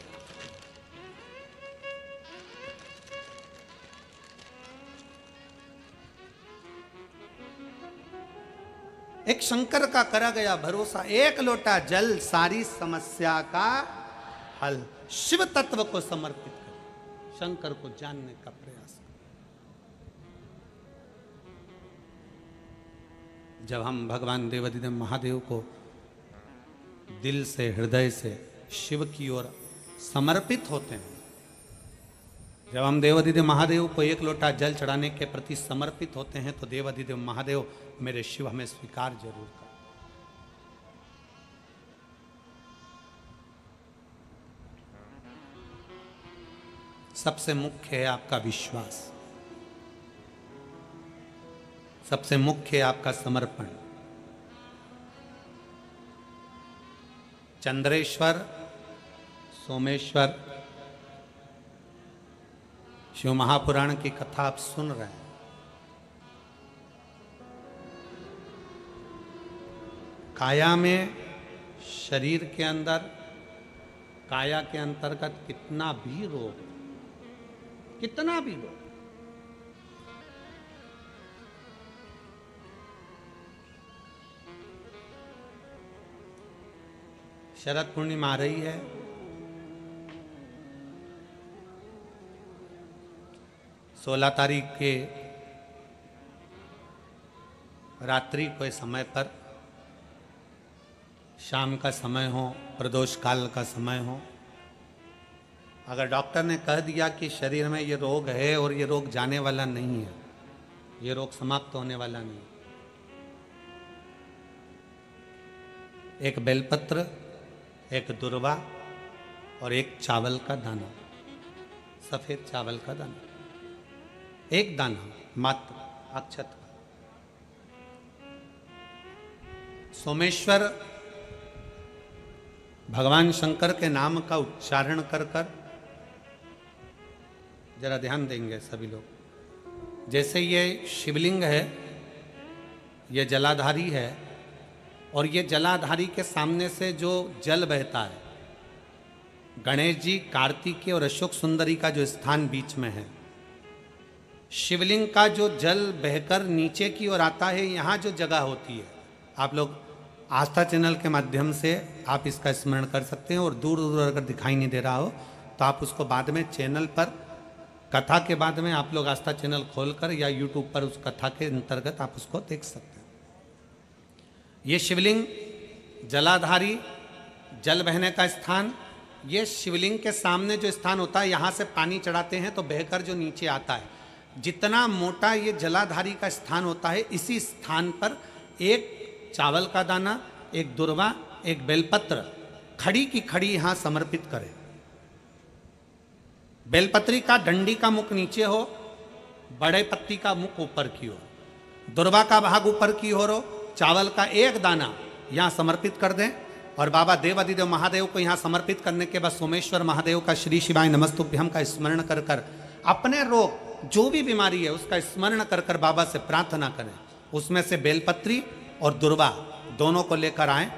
[SPEAKER 1] एक शंकर का करा गया भरोसा, एक लोटा जल सारी समस्या का हल। शिव तत्व को समर्पित कर शंकर को जानने का प्रयास कर। जब हम भगवान देवाधिदेव महादेव को दिल से, हृदय से शिव की ओर समर्पित होते हैं, जब हम देवाधिदेव महादेव को एक लोटा जल चढ़ाने के प्रति समर्पित होते हैं, तो देवाधिदेव महादेव मेरे शिव हमें स्वीकार जरूर कर। सबसे मुख्य है आपका विश्वास, सबसे मुख्य है आपका समर्पण। चंद्रेश्वर, सोमेश्वर, शिव महापुराण की कथा आप सुन रहे हैं। काया में, शरीर के अंदर, काया के अंतर्गत कितना भी रोग, कितना भी रोग, शरद पूर्णिमा आ रही है। सोलह तारीख के रात्रि के समय पर, शाम का समय हो, प्रदोष काल का समय हो, अगर डॉक्टर ने कह दिया कि शरीर में ये रोग है और ये रोग जाने वाला नहीं है, ये रोग समाप्त होने वाला नहीं, एक बेलपत्र, एक दुर्वा और एक चावल का दाना, सफेद चावल का दाना, एक दाना मात्र अक्षत का। सोमेश्वर भगवान शंकर के नाम का उच्चारण कर कर, जरा ध्यान देंगे सभी लोग। जैसे ये शिवलिंग है, ये जलाधारी है, और ये जलाधारी के सामने से जो जल बहता है, गणेश जी, कार्तिकेय और अशोक सुंदरी का जो स्थान बीच में है, शिवलिंग का जो जल बहकर नीचे की ओर आता है, यहाँ जो जगह होती है, आप लोग आस्था चैनल के माध्यम से आप इसका स्मरण कर सकते हैं, और दूर दूर अगर दिखाई नहीं दे रहा हो तो आप उसको बाद में चैनल पर कथा के बाद में आप लोग आस्था चैनल खोलकर या यूट्यूब पर उस कथा के अंतर्गत आप उसको देख सकते हैं। ये शिवलिंग जलाधारी, जल बहने का स्थान, ये शिवलिंग के सामने जो स्थान होता है, यहाँ से पानी चढ़ाते हैं तो बहकर जो नीचे आता है, जितना मोटा ये जलाधारी का स्थान होता है, इसी स्थान पर एक चावल का दाना, एक दुर्वा, एक बेलपत्र खड़ी की खड़ी यहाँ समर्पित करें। बेलपत्री का डंडी का मुख नीचे हो, बड़े पत्ती का मुख ऊपर की ओर, दुर्वा का भाग ऊपर की ओर हो, चावल का एक दाना यहाँ समर्पित कर दें। और बाबा देवादिदेव महादेव को यहाँ समर्पित करने के बाद सोमेश्वर महादेव का श्री शिवाय नमस्तुभ्यम का स्मरण कर कर अपने रोग जो भी बीमारी है उसका स्मरण कर कर बाबा से प्रार्थना करें। उसमें से बेलपत्री और दुर्वा दोनों को लेकर आए,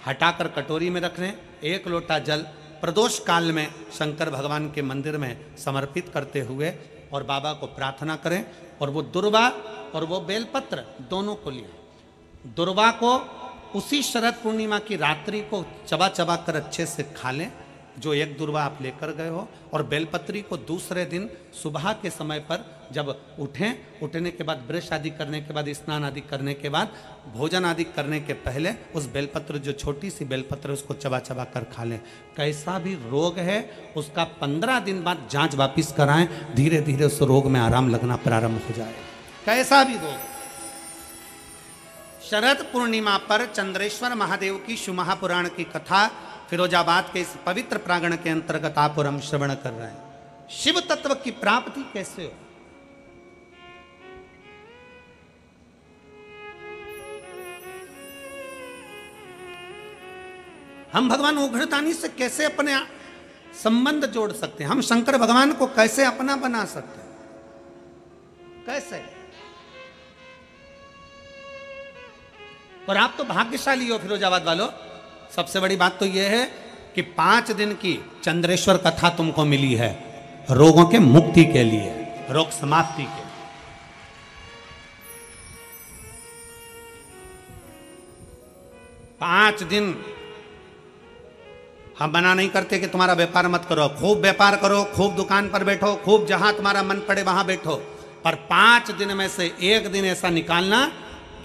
[SPEAKER 1] हटाकर कटोरी में रख लें। एक लोटा जल प्रदोष काल में शंकर भगवान के मंदिर में समर्पित करते हुए और बाबा को प्रार्थना करें। और वो दुर्वा और वो बेलपत्र दोनों को लिए, दुर्वा को उसी शरद पूर्णिमा की रात्रि को चबा चबा कर अच्छे से खा लें जो एक दुर्वा आप लेकर गए हो, और बेलपत्री को दूसरे दिन सुबह के समय पर जब उठें, उठने के बाद ब्रश आदि करने के बाद, स्नान आदि करने के बाद, भोजन आदि करने के पहले उस बेलपत्र, जो छोटी सी बेलपत्र, उसको चबा चबा कर खा लें। कैसा भी रोग है उसका 15 दिन बाद जांच वापिस कराएं, धीरे धीरे उस रोग में आराम लगना प्रारंभ हो जाए। कैसा भी रोग। शरद पूर्णिमा पर चंद्रेश्वर महादेव की शिव महापुराण की कथा फिरोजाबाद के इस पवित्र प्रांगण के अंतर्गत आप और हम श्रवण कर रहे हैं। शिव तत्व की प्राप्ति कैसे हो? हम भगवान उग्रतानी से कैसे अपने संबंध जोड़ सकते हैं? हम शंकर भगवान को कैसे अपना बना सकते हैं? कैसे? और आप तो भाग्यशाली हो फिरोजाबाद वालों। सबसे बड़ी बात तो यह है कि 5 दिन की चंद्रेश्वर कथा तुमको मिली है रोगों के मुक्ति के लिए, रोग समाप्ति के। पांच दिन हम मना नहीं करते कि तुम्हारा व्यापार मत करो, खूब व्यापार करो, खूब दुकान पर बैठो, खूब जहां तुम्हारा मन पड़े वहां बैठो, पर 5 दिन में से एक दिन ऐसा निकालना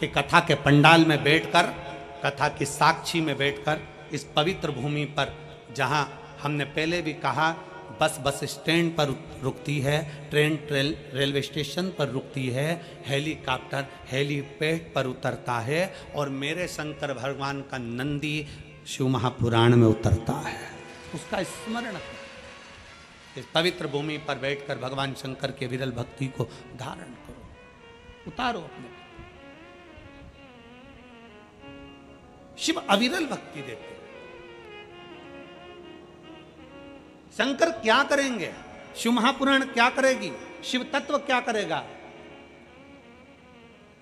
[SPEAKER 1] कि कथा के पंडाल में बैठकर, कथा की साक्षी में बैठकर, इस पवित्र भूमि पर जहां हमने पहले भी कहा बस स्टैंड पर रुकती है, ट्रेन रेलवे स्टेशन पर रुकती है, हेलीकॉप्टर हेलीपैड पर उतरता है, और मेरे शंकर भगवान का नंदी शिव महापुराण में उतरता है। उसका स्मरण करो। इस पवित्र भूमि पर बैठकर भगवान शंकर के विरल भक्ति को धारण करो, उतारो अपने। शिव अविरल भक्ति देते हैं। शंकर क्या करेंगे? शिव महापुराण क्या करेगी? शिव तत्व क्या करेगा?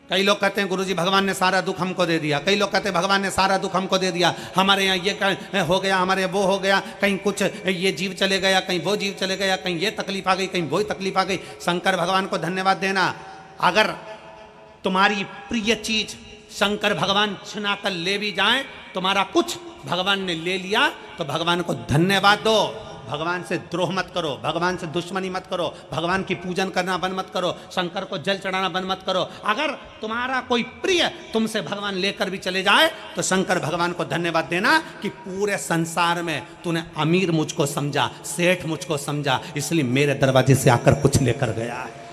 [SPEAKER 1] कई लोग कहते हैं गुरुजी भगवान ने सारा दुख हमको दे दिया, कई लोग कहते हैं भगवान ने सारा दुख हमको दे दिया, हमारे यहाँ ये हो गया, हमारे वो हो गया, कहीं कुछ ये जीव चले गया, कहीं वो जीव चले गया, कहीं ये तकलीफ आ गई, कहीं वो तकलीफ आ गई। शंकर भगवान को धन्यवाद देना। अगर तुम्हारी प्रिय चीज शंकर भगवान छिना कर ले भी जाएं, तुम्हारा कुछ भगवान ने ले लिया तो भगवान को धन्यवाद दो। भगवान से द्रोह मत करो, भगवान से दुश्मनी मत करो, भगवान की पूजन करना बंद मत करो, शंकर को जल चढ़ाना बंद मत करो। अगर तुम्हारा कोई प्रिय तुमसे भगवान लेकर भी चले जाए तो शंकर भगवान को धन्यवाद देना कि पूरे संसार में तूने अमीर मुझको समझा, सेठ मुझको समझा, इसलिए मेरे दरवाजे से आकर कुछ लेकर गया है।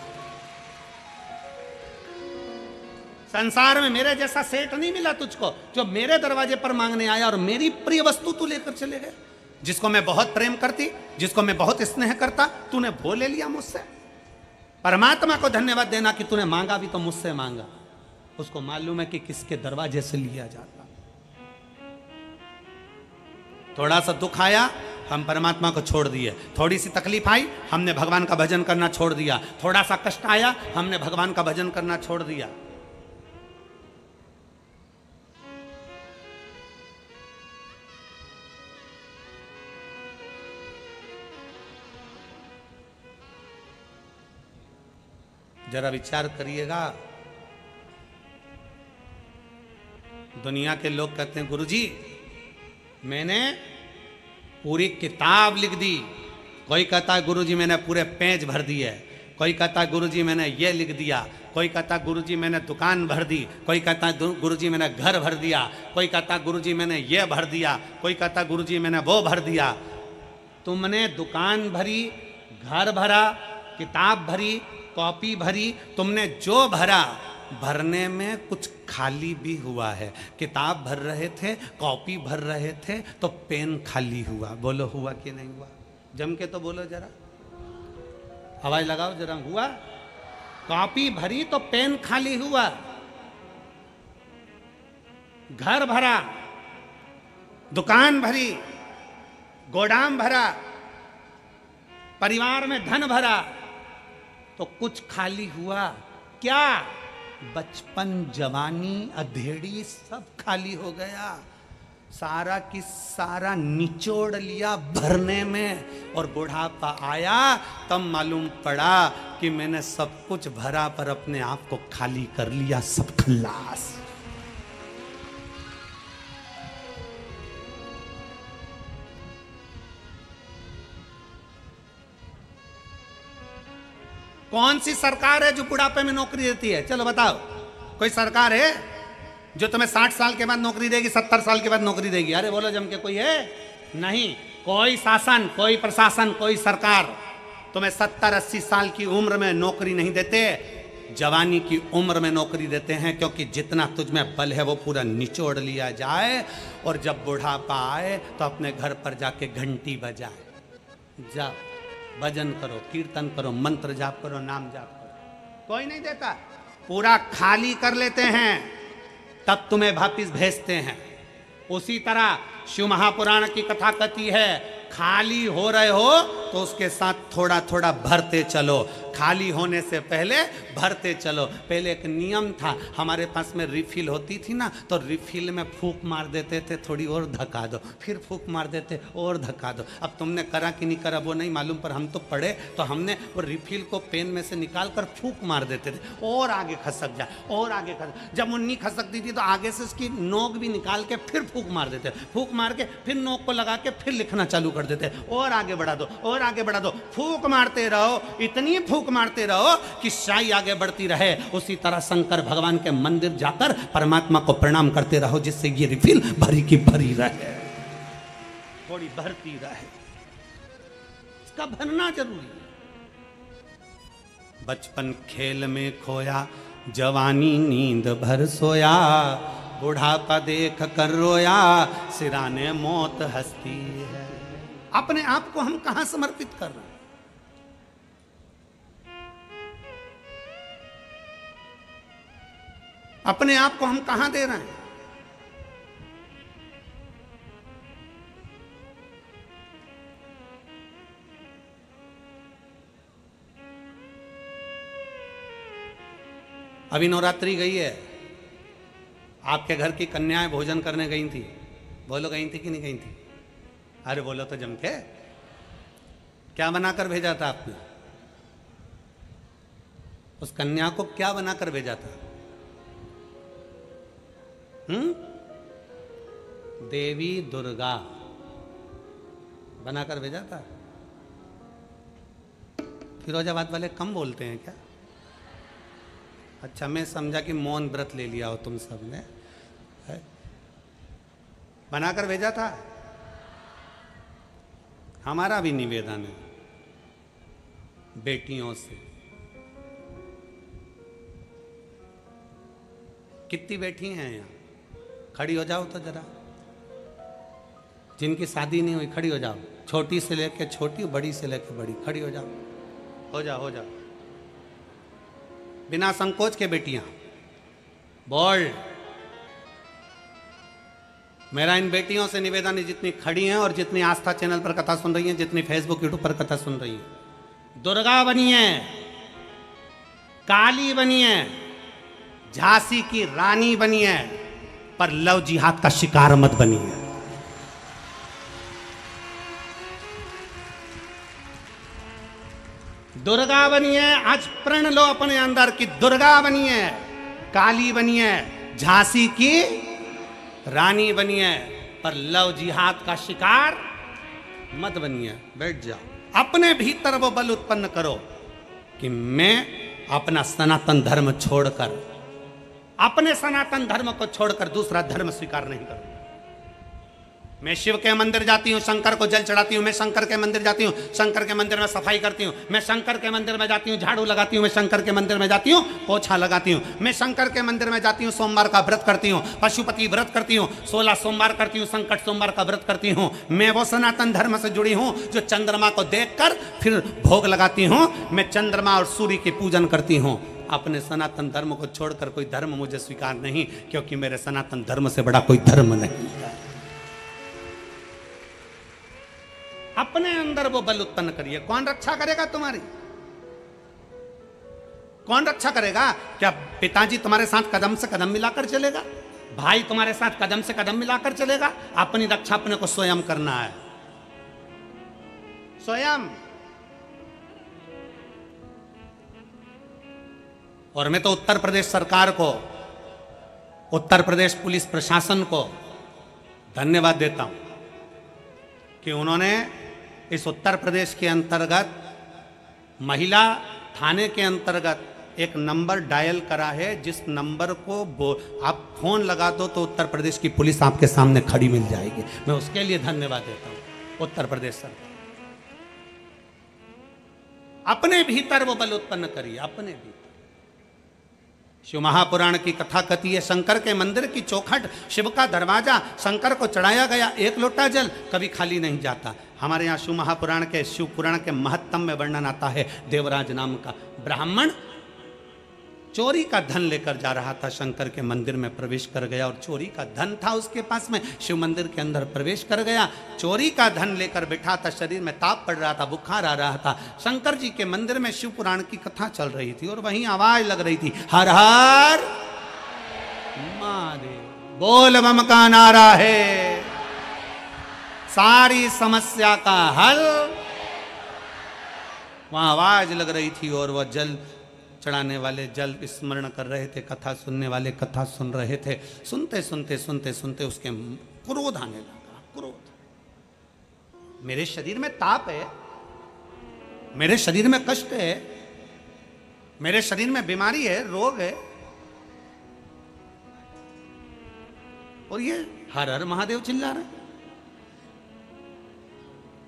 [SPEAKER 1] संसार में मेरे जैसा सेठ नहीं मिला तुझको जो मेरे दरवाजे पर मांगने आया और मेरी प्रिय वस्तु तू लेकर चले गए। जिसको मैं बहुत प्रेम करती, जिसको मैं बहुत स्नेह करता, तूने वो ले लिया मुझसे। परमात्मा को धन्यवाद देना कि तूने मांगा भी तो मुझसे मांगा। उसको मालूम है कि किसके दरवाजे से लिया जाता। थोड़ा सा दुख आया, हम परमात्मा को छोड़ दिए। थोड़ी सी तकलीफ आई, हमने भगवान का भजन करना छोड़ दिया। थोड़ा सा कष्ट आया, हमने भगवान का भजन करना छोड़ दिया। जरा विचार करिएगा। दुनिया के लोग कहते हैं गुरुजी मैंने पूरी किताब लिख दी, कोई कहता है गुरुजी मैंने पूरे पेज भर दिए, कोई कहता है गुरुजी मैंने ये लिख दिया, कोई कहता है गुरुजी मैंने दुकान भर दी, कोई कहता है गुरुजी मैंने घर भर दिया, कोई कहता है गुरुजी मैंने ये भर दिया, कोई कहता है गुरुजी मैंने वो भर दिया। तुमने दुकान भरी, घर भरा, किताब भरी, कॉपी भरी, तुमने जो भरा भरने में कुछ खाली भी हुआ है। किताब भर रहे थे, कॉपी भर रहे थे तो पेन खाली हुआ। बोलो हुआ कि नहीं हुआ? जम के तो बोलो जरा, आवाज लगाओ जरा, हुआ? कॉपी भरी तो पेन खाली हुआ, घर भरा, दुकान भरी, गोदाम भरा, परिवार में धन भरा तो कुछ खाली हुआ। क्या? बचपन, जवानी, अधेड़ी सब खाली हो गया। सारा की सारा निचोड़ लिया भरने में, और बुढ़ापा आया तब मालूम पड़ा कि मैंने सब कुछ भरा पर अपने आप को खाली कर लिया। सब खल्लास। कौन सी सरकार है जो बुढ़ापे में नौकरी देती है? चलो बताओ, कोई सरकार है जो तुम्हें 60 साल के बाद नौकरी देगी, 70 साल के बाद नौकरी देगी? अरे बोलो जम के, कोई है? नहीं। कोई शासन, कोई प्रशासन, कोई सरकार तुम्हें 70-80 साल की उम्र में नौकरी नहीं देते, जवानी की उम्र में नौकरी देते हैं, क्योंकि जितना तुझ में बल है वो पूरा निचोड़ लिया जाए, और जब बुढ़ापा आए तो अपने घर पर जाके घंटी बजाए। जाओ भजन करो, कीर्तन करो, मंत्र जाप करो, नाम जाप करो। कोई नहीं देता, पूरा खाली कर लेते हैं, तब तुम्हें वापिस भेजते हैं। उसी तरह शिव महापुराण की कथा कहती है, खाली हो रहे हो तो उसके साथ थोड़ा थोड़ा भरते चलो, खाली होने से पहले भरते चलो। पहले एक नियम था, हमारे पास में रिफिल होती थी ना, तो रिफिल में फूंक मार देते थे, थोड़ी और धक्का दो, फिर फूंक मार देते और धक्का दो। अब तुमने करा कि नहीं करा वो नहीं मालूम, पर हम तो पढ़े तो हमने वो रिफिल को पेन में से निकाल कर फूंक मार देते थे, और आगे खसक जाए, और आगे खसक। जब वो नहीं खसकती थी तो आगे से उसकी नोक भी निकाल के फिर फूंक मार देते, फूंक मार के फिर नोक को लगा के फिर लिखना चालू कर देते, और आगे बढ़ा दो, और आगे बढ़ा दो। फूंक मारते रहो, इतनी फूंक मारते रहो कि शाही आगे बढ़ती रहे। उसी तरह शंकर भगवान के मंदिर जाकर परमात्मा को प्रणाम करते रहो, जिससे ये रिफिल भरी की भरी रहे, थोड़ी भरती रहे। इसका भरना जरूरी है। बचपन खेल में खोया, जवानी नींद भर सोया, बुढ़ापा देख कर रोया, सिराने मौत हंसती है। अपने आप को हम कहां समर्पित कर रहे हैं? अपने आप को हम कहां दे रहे हैं? अभी नवरात्रि गई है, आपके घर की कन्याएं भोजन करने गई थी। बोलो गई थी कि नहीं गई थी? अरे बोलो तो जम के। क्या बनाकर भेजा था आपने? उस कन्या को क्या बनाकर भेजा था? देवी दुर्गा बनाकर भेजा था। फिरोजाबाद वाले कम बोलते हैं क्या? अच्छा, मैं समझा कि मौन व्रत ले लिया हो तुम सब ने। बनाकर भेजा था। हमारा भी निवेदन है बेटियों से, कितनी बेटी हैं यहाँ? खड़ी हो जाओ तो जरा। जिनकी शादी नहीं हुई खड़ी हो जाओ, छोटी से लेके छोटी, बड़ी से लेके बड़ी, खड़ी हो जाओ, हो जाओ, हो जाओ, बिना संकोच के बेटियां। बोल्ड। मेरा इन बेटियों से निवेदन है, जितनी खड़ी हैं और जितनी आस्था चैनल पर कथा सुन रही हैं, जितनी फेसबुक यूट्यूब पर कथा सुन रही हैं, दुर्गा बनिए, काली बनिए, झांसी की रानी बनिए, पर लव जिहाद का शिकार मत बनिए। दुर्गा बनिए। आज प्रण लो अपने अंदर कि दुर्गा बनिए, काली बनिए, झांसी की रानी बनिए, पर लव जिहाद का शिकार मत बनिए। बैठ जाओ, अपने भीतर वो बल उत्पन्न करो कि मैं अपना सनातन धर्म छोड़कर, अपने सनातन धर्म को छोड़कर दूसरा धर्म स्वीकार नहीं करूंगा। मैं शिव के मंदिर जाती हूँ, शंकर को जल चढ़ाती हूँ, मैं शंकर के मंदिर जाती हूँ, शंकर के मंदिर में सफाई करती हूँ, मैं शंकर के मंदिर में जाती हूँ, झाड़ू लगाती हूँ, मैं शंकर के मंदिर में जाती हूँ, पोछा लगाती हूँ, मैं शंकर के मंदिर में जाती हूँ, सोमवार का व्रत करती हूँ, पशुपति व्रत करती हूँ, 16 सोमवार करती हूँ, संकट सोमवार का व्रत करती हूँ। मैं वो सनातन धर्म से जुड़ी हूँ जो चंद्रमा को देखकर फिर भोग लगाती हूँ। मैं चंद्रमा और सूर्य की पूजन करती हूँ। अपने सनातन धर्म को छोड़कर कोई धर्म मुझे स्वीकार नहीं, क्योंकि मेरे सनातन धर्म से बड़ा कोई धर्म नहीं है। अपने अंदर वो बल उत्पन्न करिए। कौन रक्षा करेगा तुम्हारी? कौन रक्षा करेगा? क्या पिताजी तुम्हारे साथ कदम से कदम मिलाकर चलेगा? भाई तुम्हारे साथ कदम से कदम मिलाकर चलेगा? अपनी रक्षा अपने को स्वयं करना है, स्वयं। और मैं तो उत्तर प्रदेश सरकार को, उत्तर प्रदेश पुलिस प्रशासन को धन्यवाद देता हूं कि उन्होंने इस उत्तर प्रदेश के अंतर्गत महिला थाने के अंतर्गत एक नंबर डायल करा है, जिस नंबर को आप फोन लगा दो तो उत्तर प्रदेश की पुलिस आपके सामने खड़ी मिल जाएगी। मैं उसके लिए धन्यवाद देता हूं उत्तर प्रदेश सरकार। अपने भीतर वो बल उत्पन्न करिए, अपने भीतर। शिव महापुराण की कथा कथी है, शंकर के मंदिर की चौखट, शिव का दरवाजा, शंकर को चढ़ाया गया एक लोटा जल कभी खाली नहीं जाता। हमारे यहाँ शिव महापुराण के, शिव पुराण के महत्तम में वर्णन आता है, देवराज नाम का ब्राह्मण चोरी का धन लेकर जा रहा था, शंकर के मंदिर में प्रवेश कर गया और चोरी का धन था उसके पास में, शिव मंदिर के अंदर प्रवेश कर गया, चोरी का धन लेकर बैठा था, शरीर में ताप पड़ रहा था, बुखार आ रहा था। शंकर जी के मंदिर में शिव पुराण की कथा चल रही थी और वहीं आवाज लग रही थी, हर हर महादेव, बोल बम का नारा है, सारी समस्या का हल। वहां आवाज लग रही थी और वह जल चढ़ाने वाले जल स्मरण कर रहे थे, कथा सुनने वाले कथा सुन रहे थे। सुनते सुनते सुनते सुनते उसके क्रोध आने लगा। क्रोध, मेरे शरीर में ताप है, मेरे शरीर में कष्ट है, मेरे शरीर में बीमारी है, रोग है, और ये हर हर महादेव चिल्ला रहे।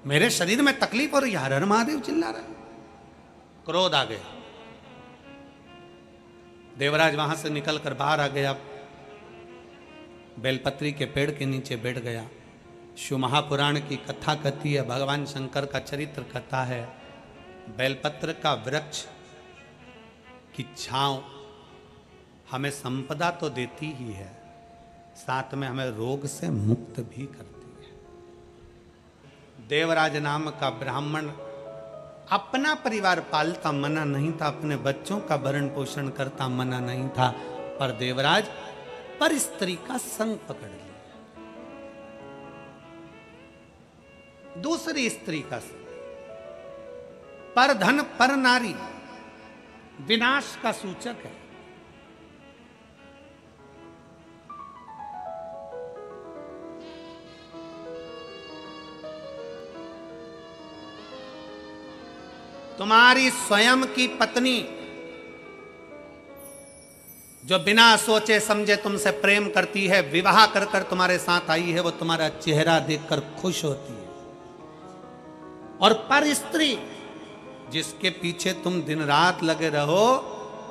[SPEAKER 1] मेरे शरीर में तकलीफ और ये हर हर महादेव चिल्ला रहे। क्रोध आ गया। देवराज वहां से निकलकर बाहर आ गया, बेलपत्री के पेड़ के नीचे बैठ गया। शिव महापुराण की कथा कथी है, भगवान शंकर का चरित्र कथा है। बेलपत्र का वृक्ष की छांव हमें संपदा तो देती ही है, साथ में हमें रोग से मुक्त भी करती है। देवराज नाम का ब्राह्मण अपना परिवार पालता मना नहीं था, अपने बच्चों का भरण पोषण करता मना नहीं था, पर देवराज पर स्त्री का संग पकड़ लिया, दूसरी स्त्री का संग। पर धन पर नारी विनाश का सूचक है। तुम्हारी स्वयं की पत्नी जो बिना सोचे समझे तुमसे प्रेम करती है, विवाह कर कर तुम्हारे साथ आई है, वो तुम्हारा चेहरा देखकर खुश होती है। और पर स्त्री जिसके पीछे तुम दिन रात लगे रहो,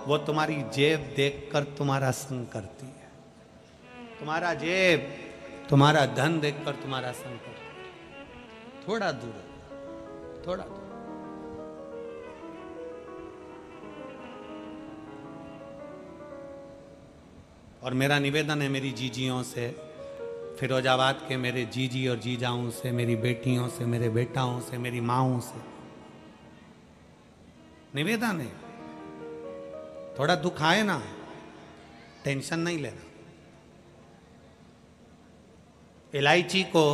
[SPEAKER 1] वो तुम्हारी जेब देखकर तुम्हारा संग करती है। तुम्हारा जेब, तुम्हारा धन देखकर तुम्हारा संग करती है। थोड़ा दूर, थोड़ा दूर। और मेरा निवेदन है मेरी जीजियों से, फिरोजाबाद के मेरे जीजी और जीजाओं से, मेरी बेटियों से, मेरे बेटाओं से, मेरी माओं से निवेदन है, थोड़ा दुख आए ना, टेंशन नहीं लेना। इलायची को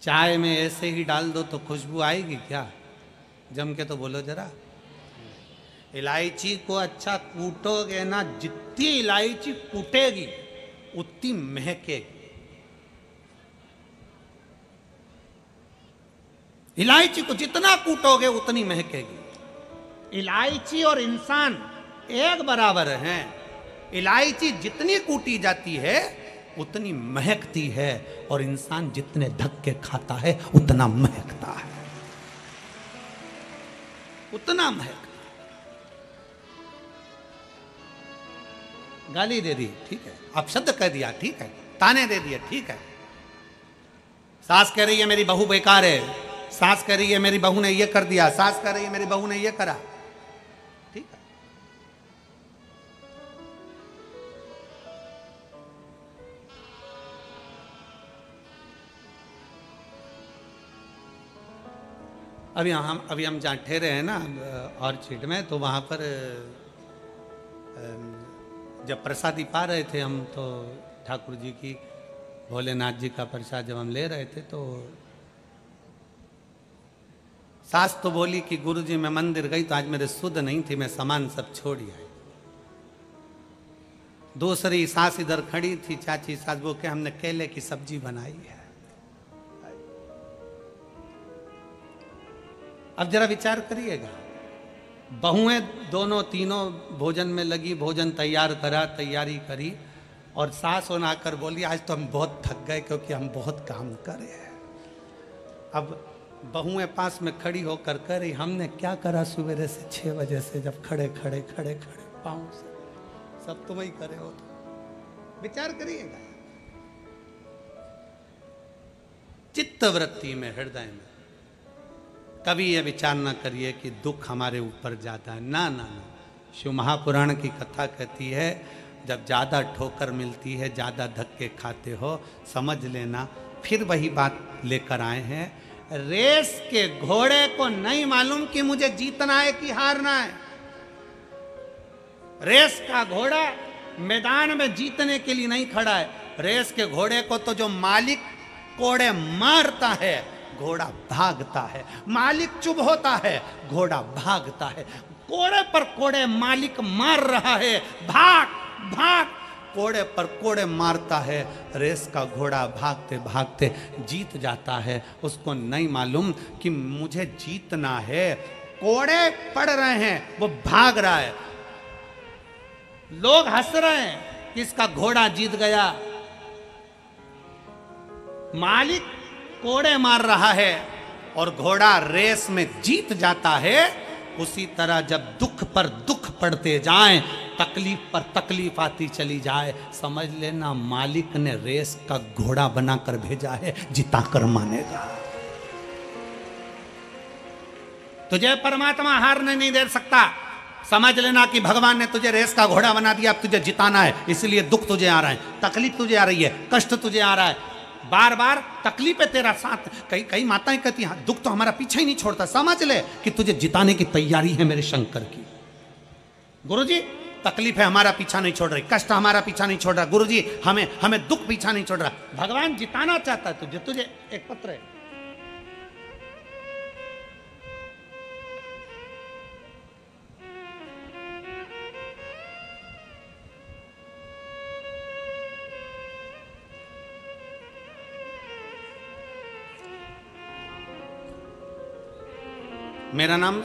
[SPEAKER 1] चाय में ऐसे ही डाल दो तो खुशबू आएगी क्या? जम के तो बोलो जरा। इलायची को अच्छा कूटोगे ना, जितनी इलायची कूटेगी उतनी महकेगी। इलायची को जितना कूटोगे उतनी महकेगी। इलायची और इंसान एक बराबर हैं। इलायची जितनी कूटी जाती है उतनी महकती है, और इंसान जितने धक्के खाता है उतना महकता है, उतना महकता है। गाली दे दी, ठीक है, अपशब्द कह दिया, ठीक है, ताने दे दिए, ठीक है। सास कह रही है मेरी बहू बेकार है, सास कह रही है मेरी बहू ने ये कर दिया, सास कह रही है मेरी बहू ने ये करा, ठीक है। अभी हम जहाँ ठहरे हैं ना ऑर्चिड में, तो वहाँ पर जब प्रसादी पा रहे थे हम, तो ठाकुर जी की, भोलेनाथ जी का प्रसाद जब हम ले रहे थे, तो सास तो बोली कि गुरुजी मैं मंदिर गई तो आज मेरे सुध नहीं थी, मैं सामान सब छोड़ आई। दूसरी सास इधर खड़ी थी, चाची सास, वो के हमने केले की सब्जी बनाई है। अब जरा विचार करिएगा, बहुएं दोनों तीनों भोजन में लगी, भोजन तैयार करा, तैयारी करी, और सास होना आकर बोली आज तो हम बहुत थक गए क्योंकि हम बहुत काम करे हैं। अब बहुएं पास में खड़ी होकर कह रही हमने क्या करा सवेरे से 6 बजे से, जब खड़े खड़े खड़े खड़े पाँव से, सब तुम ही करे हो। तो विचार करिएगा, चित्त वृत्ति में, हृदय में कभी यह विचार ना करिए कि दुख हमारे ऊपर ज्यादा है। ना ना ना, शिव महापुराण की कथा कहती है जब ज्यादा ठोकर मिलती है, ज्यादा धक्के खाते हो, समझ लेना फिर वही बात लेकर आए हैं। रेस के घोड़े को नहीं मालूम कि मुझे जीतना है कि हारना है। रेस का घोड़ा मैदान में जीतने के लिए नहीं खड़ा है। रेस के घोड़े को तो जो मालिक कोड़े मारता है, घोड़ा भागता है। मालिक चुप होता है, घोड़ा भागता है। कोड़े पर कोड़े मालिक मार रहा है, भाग भाग, कोड़े पर कोड़े मारता है। रेस का घोड़ा भागते भागते जीत जाता है। उसको नहीं मालूम कि मुझे जीतना है। कोड़े पड़ रहे हैं, वो भाग रहा है। लोग हंस रहे हैं कि इसका घोड़ा जीत गया। मालिक कोड़े मार रहा है और घोड़ा रेस में जीत जाता है। उसी तरह जब दुख पर दुख पड़ते जाएं, तकलीफ पर तकलीफ आती चली जाए, समझ लेना मालिक ने रेस का घोड़ा बनाकर भेजा है, जिताकर मानेगा। तुझे परमात्मा हारने नहीं दे सकता। समझ लेना कि भगवान ने तुझे रेस का घोड़ा बना दिया, अब तुझे जिताना है। इसलिए दुख तुझे आ रहा है, तकलीफ तुझे आ रही है, कष्ट तुझे आ रहा है, बार बार तकलीफ है तेरा साथ। कई माताएं कहती हैं दुख तो हमारा पीछा ही नहीं छोड़ता। समझ ले कि तुझे जिताने की तैयारी है मेरे शंकर की। गुरुजी तकलीफ है हमारा पीछा नहीं छोड़ रही, कष्ट हमारा पीछा नहीं छोड़ रहा। गुरुजी हमें दुख पीछा नहीं छोड़ रहा। भगवान जिताना चाहता है तुझे एक पत्र है। मेरा नाम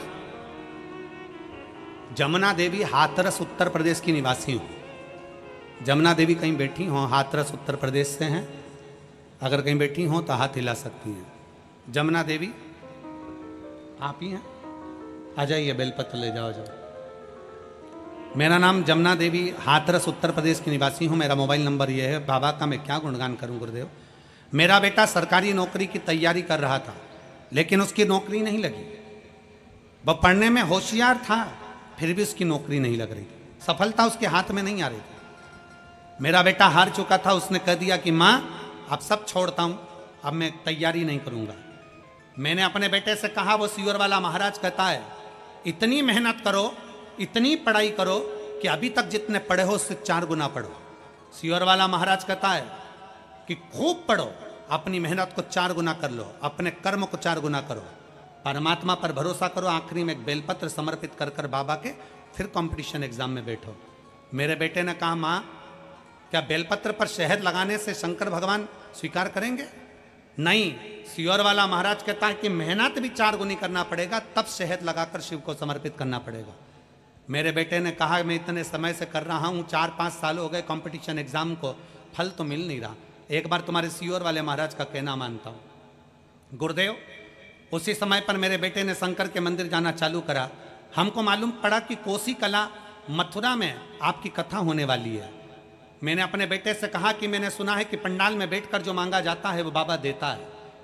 [SPEAKER 1] जमुना देवी, हाथरस उत्तर प्रदेश की निवासी हूँ। जमुना देवी कहीं बैठी हों, हाथरस उत्तर प्रदेश से हैं। अगर कहीं बैठी हों तो हाथ हिला सकती हैं। जमुना देवी आप ही हैं? आ जाइए, बेलपत्र ले जाओ जाओ। मेरा नाम जमुना देवी, हाथरस उत्तर प्रदेश की निवासी हूँ। मेरा मोबाइल नंबर ये है। बाबा का मैं क्या गुणगान करूँ गुरुदेव। मेरा बेटा सरकारी नौकरी की तैयारी कर रहा था, लेकिन उसकी नौकरी नहीं लगी। वह पढ़ने में होशियार था, फिर भी उसकी नौकरी नहीं लग रही थी। सफलता उसके हाथ में नहीं आ रही थी। मेरा बेटा हार चुका था। उसने कह दिया कि माँ अब सब छोड़ता हूँ, अब मैं तैयारी नहीं करूँगा। मैंने अपने बेटे से कहा, वो सियोर वाला महाराज कहता है इतनी मेहनत करो, इतनी पढ़ाई करो कि अभी तक जितने पढ़े हो उससे 4 गुना पढ़ो। सियोर वाला महाराज कहता है कि खूब पढ़ो, अपनी मेहनत को 4 गुना कर लो, अपने कर्म को 4 गुना करो, परमात्मा पर भरोसा करो। आखिरी में एक बेलपत्र समर्पित कर बाबा के फिर कंपटीशन एग्जाम में बैठो। मेरे बेटे ने कहा माँ क्या बेलपत्र पर शहद लगाने से शंकर भगवान स्वीकार करेंगे? नहीं। सियोर वाला महाराज कहता है कि मेहनत भी 4 गुनी करना पड़ेगा, तब शहद लगाकर शिव को समर्पित करना पड़ेगा। मेरे बेटे ने कहा मैं इतने समय से कर रहा हूँ, 4-5 साल हो गए कंपटीशन एग्जाम को, फल तो मिल नहीं रहा, एक बार तुम्हारे सियोर वाले महाराज का कहना मानता हूँ। गुरुदेव, उसी समय पर मेरे बेटे ने शंकर के मंदिर जाना चालू करा। हमको मालूम पड़ा कि कोसी कला मथुरा में आपकी कथा होने वाली है। मैंने अपने बेटे से कहा कि मैंने सुना है कि पंडाल में बैठकर जो मांगा जाता है वो बाबा देता है,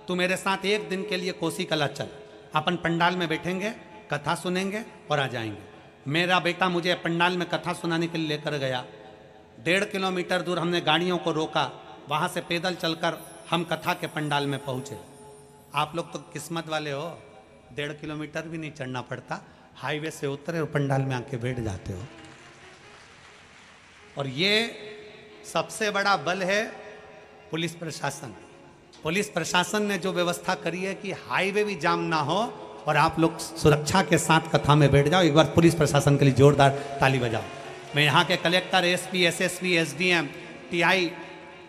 [SPEAKER 1] तू मेरे साथ एक दिन के लिए कोसी कला चल, अपन पंडाल में बैठेंगे, कथा सुनेंगे और आ जाएंगे। मेरा बेटा मुझे पंडाल में कथा सुनाने के लिए लेकर गया। 1.5 किलोमीटर दूर हमने गाड़ियों को रोका, वहाँ से पैदल चलकर हम कथा के पंडाल में पहुँचे। आप लोग तो किस्मत वाले हो, 1.5 किलोमीटर भी नहीं चढ़ना पड़ता, हाईवे से उतरे और पंडाल में आके बैठ जाते हो। और ये सबसे बड़ा बल है पुलिस प्रशासन। पुलिस प्रशासन ने जो व्यवस्था करी है कि हाईवे भी जाम ना हो और आप लोग सुरक्षा के साथ कथा में बैठ जाओ। एक बार पुलिस प्रशासन के लिए जोरदार ताली बजाओ। मैं यहाँ के collector, SP, SSP, SDM, TI,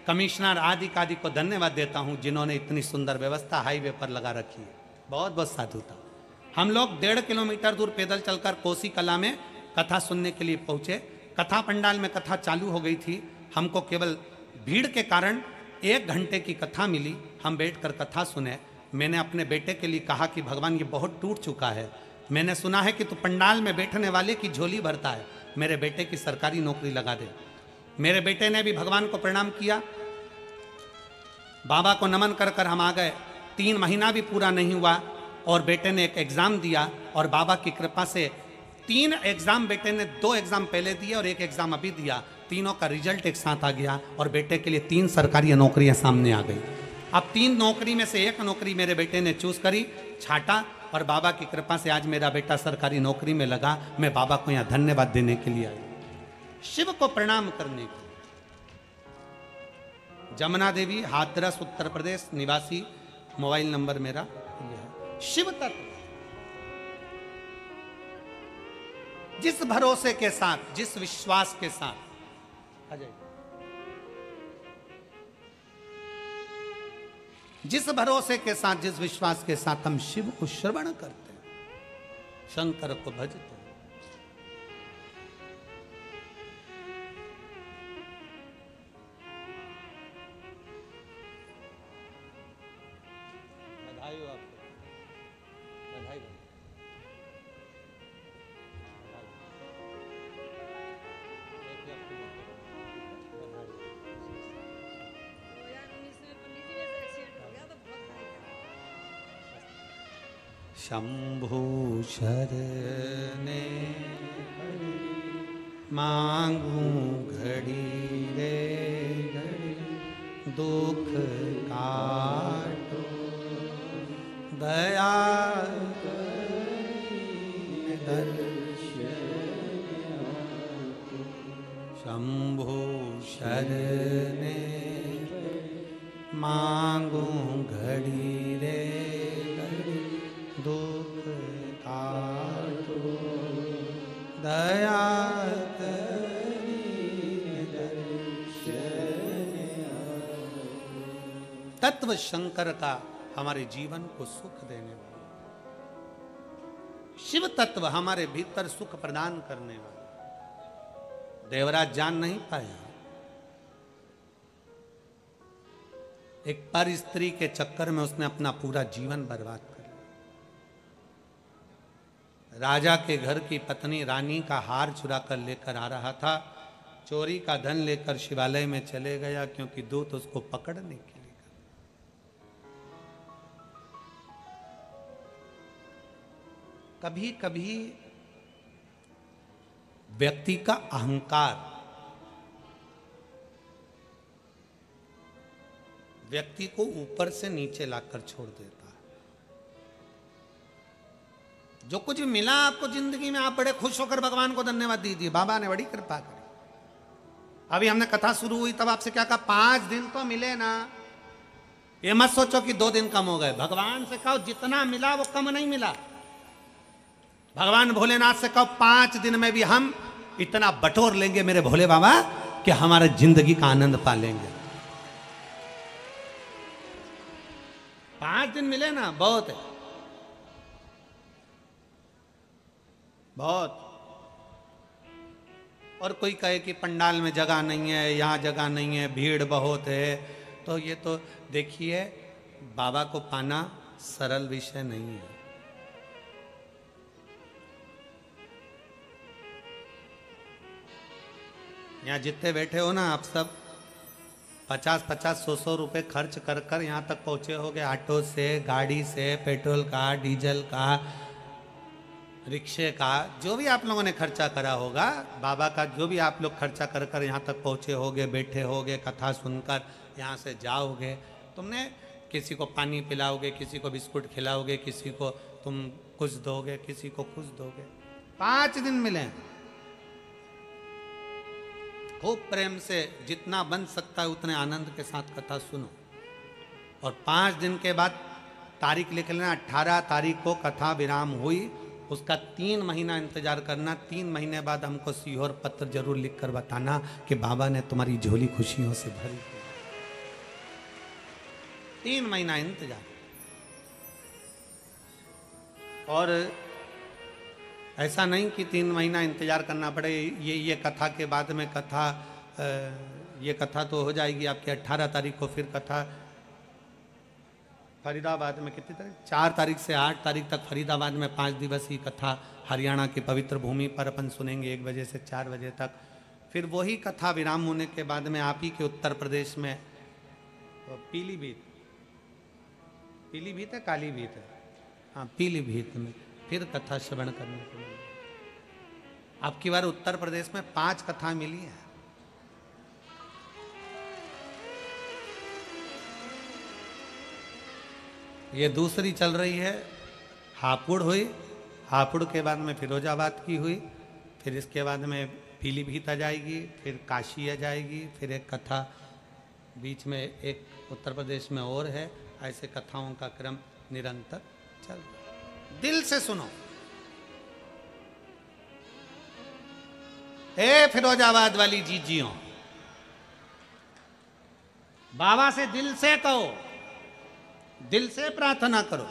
[SPEAKER 1] commissioner आदि को धन्यवाद देता हूँ जिन्होंने इतनी सुंदर व्यवस्था हाईवे पर लगा रखी है। बहुत बहुत साधुता। हम लोग 1.5 किलोमीटर दूर पैदल चलकर कोसी कला में कथा सुनने के लिए पहुँचे। कथा पंडाल में कथा चालू हो गई थी। हमको केवल भीड़ के कारण 1 घंटे की कथा मिली। हम बैठकर कथा सुने। मैंने अपने बेटे के लिए कहा कि भगवान ये बहुत टूट चुका है, मैंने सुना है कि तू पंडाल में बैठने वाले की झोली भरता है, मेरे बेटे की सरकारी नौकरी लगा दे। मेरे बेटे ने भी भगवान को प्रणाम किया, बाबा को नमन कर कर हम आ गए। 3 महीना भी पूरा नहीं हुआ और बेटे ने एक एग्ज़ाम दिया और बाबा की कृपा से 3 एग्ज़ाम, बेटे ने 2 एग्ज़ाम पहले दिए और 1 एग्ज़ाम अभी दिया। तीनों का रिजल्ट एक साथ आ गया और बेटे के लिए 3 सरकारी नौकरियां सामने आ गई। अब 3 नौकरी में से 1 नौकरी मेरे बेटे ने चूज करी, छाटा, और बाबा की कृपा से आज मेरा बेटा सरकारी नौकरी में लगा। मैं बाबा को यहाँ धन्यवाद देने के लिए आया, शिव को प्रणाम करने के लिए। जमुना देवी, हाथरस, उत्तर प्रदेश निवासी, मोबाइल नंबर मेरा यह है। शिव तत्व जिस भरोसे के साथ, जिस विश्वास के साथ, जिस भरोसे के साथ, जिस विश्वास के साथ हम शिव को श्रवण करते हैं, शंकर को भजते हैं, बधाई हो आपको, बधाई हो। शंभु शरणे मांगू घड़ी रे दुख काटो दया शंभु शरणे मांगू घड़ी रे दुख काटो दया तत्व शंकर का हमारे जीवन को सुख देने वाला, शिव तत्व हमारे भीतर सुख प्रदान करने वाला। देवराज जान नहीं पाया, एक पर स्त्री के चक्कर में उसने अपना पूरा जीवन बर्बाद कर लिया। राजा के घर की पत्नी रानी का हार चुरा कर लेकर आ रहा था, चोरी का धन लेकर शिवालय में चले गया क्योंकि दूत उसको पकड़ने के लिए। कभी कभी व्यक्ति का अहंकार व्यक्ति को ऊपर से नीचे लाकर छोड़ देता है। जो कुछ भी मिला आपको जिंदगी में, आप बड़े खुश होकर भगवान को धन्यवाद दीजिए, बाबा ने बड़ी कृपा करी। अभी हमने कथा शुरू हुई तब आपसे क्या कहा, 5 दिन तो मिले ना, ये मत सोचो कि 2 दिन कम हो गए। भगवान से कहो जितना मिला वो कम नहीं मिला। भगवान भोलेनाथ से कहो 5 दिन में भी हम इतना बटोर लेंगे मेरे भोले बाबा कि हमारा जिंदगी का आनंद पालेंगे। 5 दिन मिले ना, बहुत है, बहुत। और कोई कहे कि पंडाल में जगह नहीं है, यहाँ जगह नहीं है, भीड़ बहुत है, तो ये तो देखिए बाबा को पाना सरल विषय नहीं है। यहाँ जितने बैठे हो ना आप सब 50-50, 100-100 रुपये खर्च कर कर यहाँ तक पहुँचे होगे, ऑटो से, गाड़ी से, पेट्रोल का, डीजल का, रिक्शे का, जो भी आप लोगों ने खर्चा करा होगा, बाबा का जो भी आप लोग खर्चा कर कर यहाँ तक पहुँचे होगे, बैठे होगे, कथा सुनकर यहाँ से जाओगे। तुमने किसी को पानी पिलाओगे, किसी को बिस्कुट खिलाओगे, किसी को तुम कुछ दोगे, किसी को कुछ दोगे। 5 दिन मिले, खूब प्रेम से जितना बन सकता है उतने आनंद के साथ कथा सुनो। और 5 दिन के बाद तारीख लिख लेना, 18 तारीख को कथा विराम हुई, उसका 3 महीना इंतजार करना। 3 महीने बाद हमको सीहोर पत्र जरूर लिख कर बताना कि बाबा ने तुम्हारी झोली खुशियों से भरी। 3 महीना इंतजार। और ऐसा नहीं कि 3 महीना इंतजार करना पड़े। ये कथा के बाद में कथा, ये कथा तो हो जाएगी आपकी 18 तारीख को। फिर कथा फरीदाबाद में कितनी तारीख, 4 तारीख से 8 तारीख तक फरीदाबाद में 5 दिवसीय कथा हरियाणा की पवित्र भूमि पर अपन सुनेंगे 1 बजे से 4 बजे तक। फिर वही कथा विराम होने के बाद में आप ही के उत्तर प्रदेश में पीलीभीत, पीलीभीत है, कालीभीत है, हाँ पीलीभीत में फिर कथा श्रवण करने को मिली। आपकी बार उत्तर प्रदेश में 5 कथा मिली है। ये दूसरी चल रही है, हापुड़ हुई, हापुड़ के बाद में फिरोजाबाद की हुई, फिर इसके बाद में पीलीभीत आ जाएगी, फिर काशी आ जाएगी, फिर एक कथा बीच में एक उत्तर प्रदेश में और है। ऐसे कथाओं का क्रम निरंतर चल रहा है। दिल से सुनो। ए फिरोजाबाद वाली जीजियों, बाबा से दिल से कहो, दिल से प्रार्थना करो,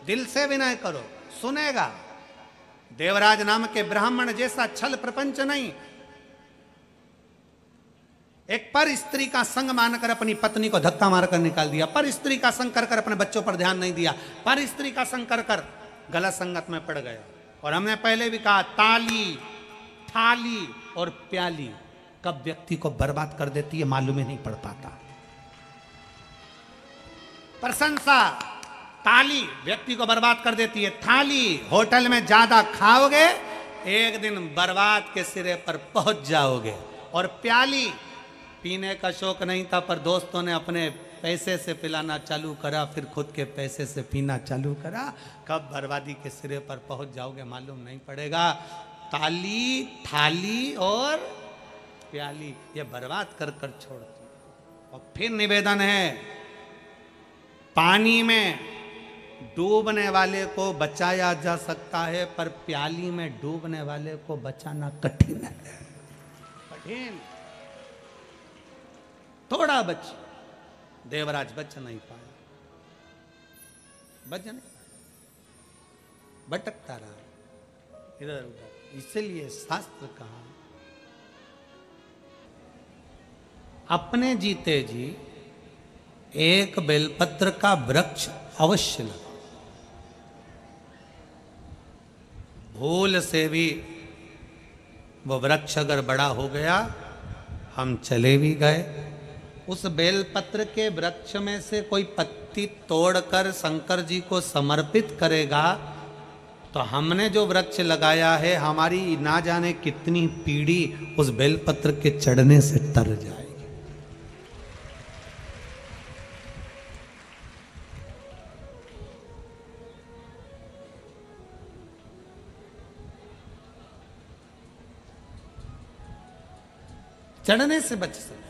[SPEAKER 1] दिल से विनय करो, सुनेगा। देवराज नाम के ब्राह्मण जैसा छल प्रपंच नहीं। एक पर स्त्री का संग मानकर अपनी पत्नी को धक्का मारकर निकाल दिया, पर स्त्री का संग कर अपने बच्चों पर ध्यान नहीं दिया, पर स्त्री का संग कर गलत संगत में पड़ गया। और हमने पहले भी कहा, ताली, थाली और प्याली कब व्यक्ति को बर्बाद कर देती है मालूम ही नहीं पड़ पाता। प्रशंसा, ताली व्यक्ति को बर्बाद कर देती है। थाली, होटल में ज्यादा खाओगे एक दिन बर्बाद के सिरे पर पहुंच जाओगे। और प्याली, पीने का शौक नहीं था पर दोस्तों ने अपने पैसे से पिलाना चालू करा, फिर खुद के पैसे से पीना चालू करा, कब बर्बादी के सिरे पर पहुंच जाओगे मालूम नहीं पड़ेगा। ताली, थाली और प्याली ये बर्बाद कर कर छोड़ती। और फिर निवेदन है, पानी में डूबने वाले को बचाया जा सकता है पर प्याली में डूबने वाले को बचाना कठिन है, कठिन। थोड़ा बच, देवराज बच नहीं पाया, बच नहीं पाया, भटकता रहा इधर उधर। इसलिए शास्त्र कहा, अपने जीते जी एक बेलपत्र का वृक्ष अवश्य लगा। भूल से भी वो वृक्ष अगर बड़ा हो गया, हम चले भी गए, उस बेलपत्र के वृक्ष में से कोई पत्ती तोड़कर शंकर जी को समर्पित करेगा तो हमने जो वृक्ष लगाया है, हमारी ना जाने कितनी पीढ़ी उस बेलपत्र के चढ़ने से तर जाएगी। चढ़ने से बच सकते।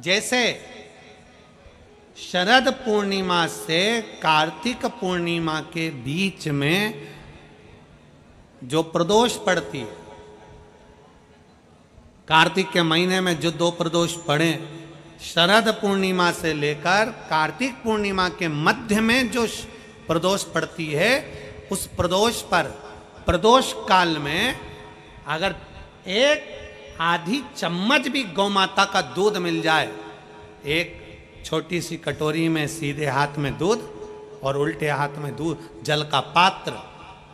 [SPEAKER 1] जैसे शरद पूर्णिमा से कार्तिक पूर्णिमा के बीच में जो प्रदोष पड़ती है, कार्तिक के महीने में जो 2 प्रदोष पड़े, शरद पूर्णिमा से लेकर कार्तिक पूर्णिमा के मध्य में जो प्रदोष पड़ती है, उस प्रदोष पर प्रदोष काल में अगर एक आधी चम्मच भी गौ माता का दूध मिल जाए, एक छोटी सी कटोरी में सीधे हाथ में दूध और उल्टे हाथ में दूध, जल का पात्र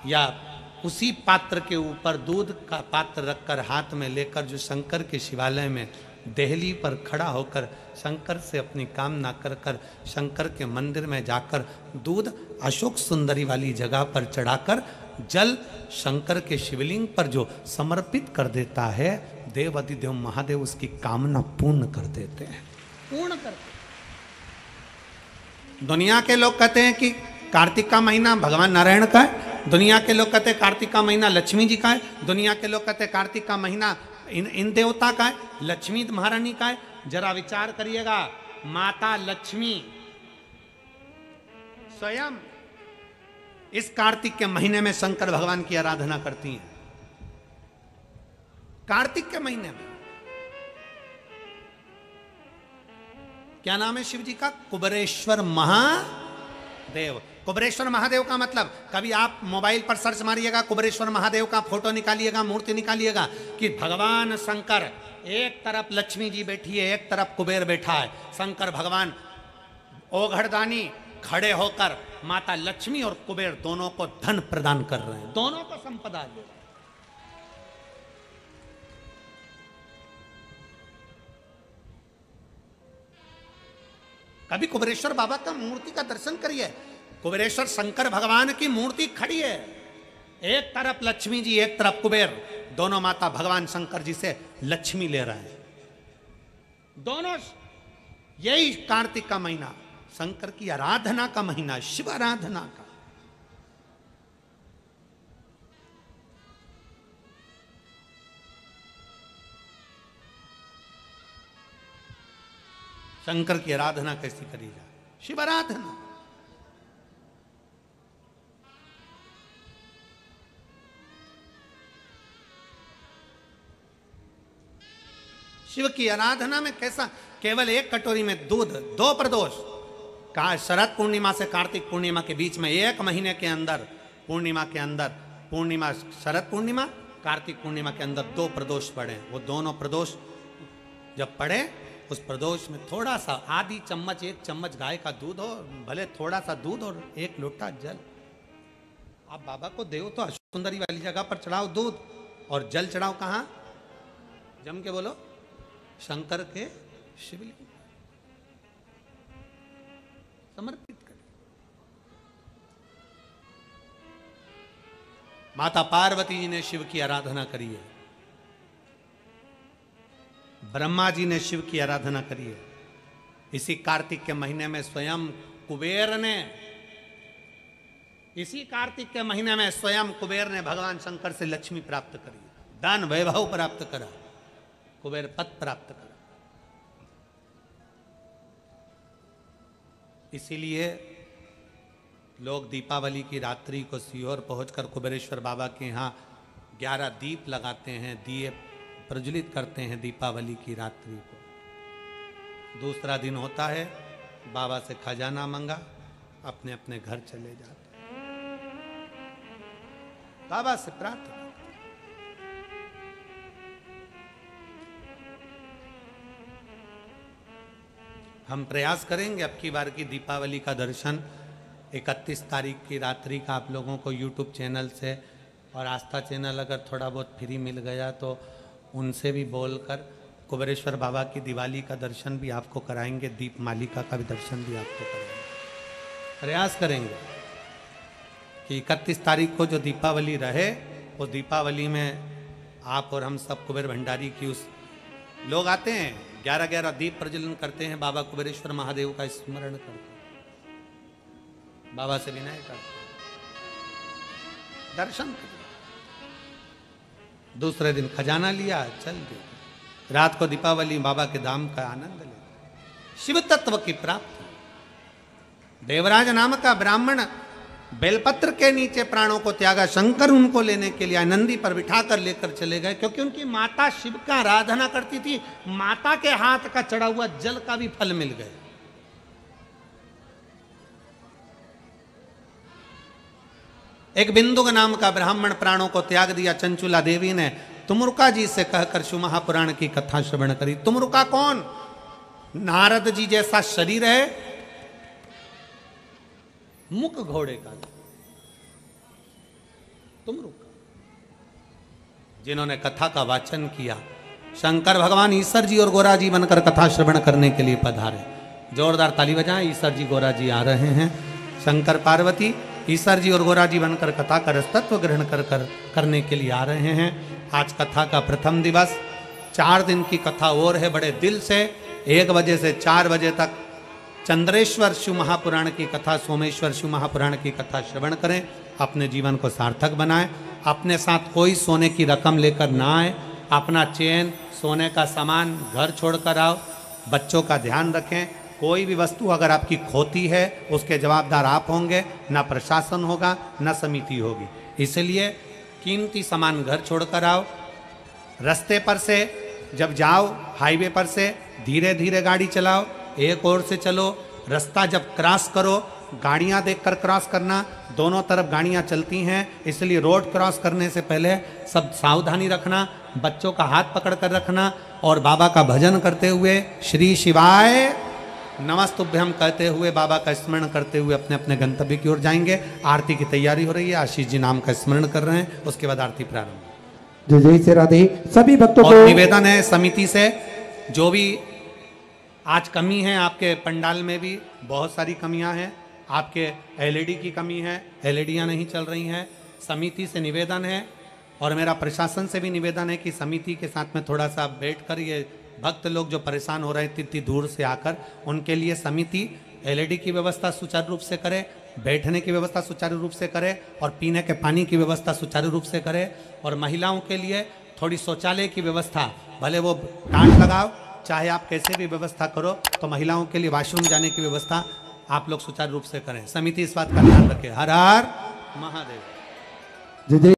[SPEAKER 1] या उसी पात्र के ऊपर दूध का पात्र रखकर हाथ में लेकर जो शंकर के शिवालय में देहली पर खड़ा होकर शंकर से अपनी कामना कर कर शंकर के मंदिर में जाकर दूध अशोक सुंदरी वाली जगह पर चढ़ाकर जल शंकर के शिवलिंग पर जो समर्पित कर देता है, देव अधिदेव महादेव उसकी कामना पूर्ण कर देते हैं, पूर्ण करते। दुनिया के लोग कहते हैं कि कार्तिक का महीना भगवान नारायण का है, दुनिया के लोग कहते हैं कार्तिक का महीना लक्ष्मी जी का है, दुनिया के लोग कहते हैं कार्तिक का महीना इन देवता का है, लक्ष्मी महारानी का है। जरा विचार करिएगा, माता लक्ष्मी स्वयं इस कार्तिक के महीने में शंकर भगवान की आराधना करती हैं। कार्तिक के महीने में क्या नाम है शिव जी का? कुबेरेश्वर महादेव। कुबेरेश्वर महादेव का मतलब, कभी आप मोबाइल पर सर्च मारिएगा, कुबेरेश्वर महादेव का फोटो निकालिएगा, मूर्ति निकालिएगा, कि भगवान शंकर एक तरफ लक्ष्मी जी बैठी है, एक तरफ कुबेर बैठा है। शंकर भगवान ओघड़दानी खड़े होकर माता लक्ष्मी और कुबेर दोनों को धन प्रदान कर रहे हैं, दोनों को संपदा दे रहे हैं। कभी कुबेरेश्वर बाबा का मूर्ति का दर्शन करिए, कुबेरेश्वर शंकर भगवान की मूर्ति खड़ी है, एक तरफ लक्ष्मी जी एक तरफ कुबेर, दोनों माता भगवान शंकर जी से लक्ष्मी ले रहे हैं दोनों। यही कार्तिक का महीना शंकर की आराधना का महीना, शिव आराधना का। शंकर की आराधना कैसी करी जाए? शिव आराधना। शिव की आराधना में कैसा, केवल एक कटोरी में दूध, 2 प्रदोष का शरद पूर्णिमा से कार्तिक पूर्णिमा के बीच में एक महीने के अंदर, पूर्णिमा के अंदर, पूर्णिमा शरद पूर्णिमा कार्तिक पूर्णिमा के अंदर 2 प्रदोष पड़े। वो दोनों प्रदोष जब पड़े, उस प्रदोष में थोड़ा सा आधी चम्मच, 1 चम्मच गाय का दूध हो, भले थोड़ा सा दूध और 1 लोटा जल। आप बाबा को देव तो अशोक सुंदरी वाली जगह पर चढ़ाओ दूध, और जल चढ़ाओ कहाँ? जम के बोलो, शंकर के शिवलिंग समर्पित करें। माता पार्वती जी ने शिव की आराधना करी है, ब्रह्मा जी ने शिव की आराधना करी है। इसी कार्तिक के महीने में स्वयं कुबेर ने, इसी कार्तिक के महीने में स्वयं कुबेर ने भगवान शंकर से लक्ष्मी प्राप्त करी, धन वैभव प्राप्त करा, कुबेर पद प्राप्त करा। इसीलिए लोग दीपावली की रात्रि को सीहोर पहुंचकर कुबेरेश्वर बाबा के यहाँ 11 दीप लगाते हैं, दिए प्रज्वलित करते हैं दीपावली की रात्रि को। दूसरा दिन होता है, बाबा से खजाना मंगा, अपने अपने घर चले जाते, बाबा से प्रार्थना। हम प्रयास करेंगे अब की बार की दीपावली का दर्शन 31 तारीख की रात्रि का आप लोगों को YouTube चैनल से, और आस्था चैनल अगर थोड़ा बहुत फ्री मिल गया तो उनसे भी बोलकर कुबेरेश्वर बाबा की दिवाली का दर्शन भी आपको कराएंगे, दीप मालिका का भी दर्शन भी आपको कराएंगे। प्रयास करेंगे कि 31 तारीख को जो दीपावली रहे, वो दीपावली में आप और हम सब कुबेर भंडारी की उस, लोग आते हैं 11-11 दीप प्रज्वलन करते हैं, बाबा कुबेरेश्वर महादेव का स्मरण करते हैं, बाबा से विनय करते हैं, दर्शन करते। दूसरे दिन खजाना लिया, चल दिया, रात को दीपावली बाबा के धाम का आनंद ले। शिव तत्व की प्राप्ति। देवराज नाम का ब्राह्मण बेलपत्र के नीचे प्राणों को त्यागा। शंकर उनको लेने के लिए नंदी पर बिठा कर लेकर चले गए, क्योंकि उनकी माता शिव का आराधना करती थी। माता के हाथ का चढ़ा हुआ जल का भी फल मिल गया। एक बिंदुक नाम का ब्राह्मण प्राणों को त्याग दिया। चंचुला देवी ने तुमरुका जी से कहकर शिव महापुराण की कथा श्रवण करी। तुमरुका कौन? नारद जी जैसा शरीर है, मुख घोड़े का। तुमरुका जिन्होंने कथा का वाचन किया। शंकर भगवान ईश्वर जी और गोरा जी बनकर कथा श्रवण करने के लिए पधारे। जोरदार ताली बजाएं। ईश्वर जी गोरा जी आ रहे हैं। शंकर पार्वती ईश्वर जी और गोरा जी बनकर कथा का रसतत्व ग्रहण करने के लिए आ रहे हैं। आज कथा का प्रथम दिवस, 4 दिन की कथा और है। बड़े दिल से 1 बजे से 4 बजे तक चंद्रेश्वर शिव महापुराण की कथा, सोमेश्वर शिव महापुराण की कथा श्रवण करें। अपने जीवन को सार्थक बनाएं। अपने साथ कोई सोने की रकम लेकर ना आए। अपना चेन, सोने का सामान घर छोड़कर आओ। बच्चों का ध्यान रखें। कोई भी वस्तु अगर आपकी खोती है, उसके जवाबदार आप होंगे, ना प्रशासन होगा, ना समिति होगी। इसलिए कीमती सामान घर छोड़कर आओ। रास्ते पर से जब जाओ, हाईवे पर से धीरे धीरे गाड़ी चलाओ। एक ओर से चलो। रास्ता जब क्रॉस करो, गाड़ियां देखकर क्रॉस करना। दोनों तरफ गाड़ियां चलती हैं, इसलिए रोड क्रॉस करने से पहले सब सावधानी रखना। बच्चों का हाथ पकड़ कर रखना और बाबा का भजन करते हुए श्री शिवाय नमस्तुभ्यम कहते हुए, बाबा का स्मरण करते हुए अपने अपने गंतव्य की ओर जाएंगे। आरती की तैयारी हो रही है। आशीष जी नाम का स्मरण कर रहे हैं। उसके बाद आरती प्रारंभ।
[SPEAKER 4] जय जय से राधे। सभी भक्तों
[SPEAKER 1] और
[SPEAKER 4] को
[SPEAKER 1] निवेदन है समिति से, जो भी आज कमी है, आपके पंडाल में भी बहुत सारी कमियां हैं। आपके एलईडी की कमी है, एलईडियां नहीं चल रही हैं। समिति से निवेदन है और मेरा प्रशासन से भी निवेदन है कि समिति के साथ में थोड़ा सा बैठकर ये भक्त लोग जो परेशान हो रहे हैं इतनी दूर से आकर, उनके लिए समिति एलईडी की व्यवस्था सुचारू रूप से करे, बैठने की व्यवस्था सुचारू रूप से करे और पीने के पानी की व्यवस्था सुचारू रूप से करे। और महिलाओं के लिए थोड़ी शौचालय की व्यवस्था, भले वो टाट लगाओ, चाहे आप कैसे भी व्यवस्था करो, तो महिलाओं के लिए वॉशरूम जाने की व्यवस्था आप लोग सुचारू रूप से करें। समिति इस बात का ध्यान रखे। हर हर महादेव।
[SPEAKER 4] जय जय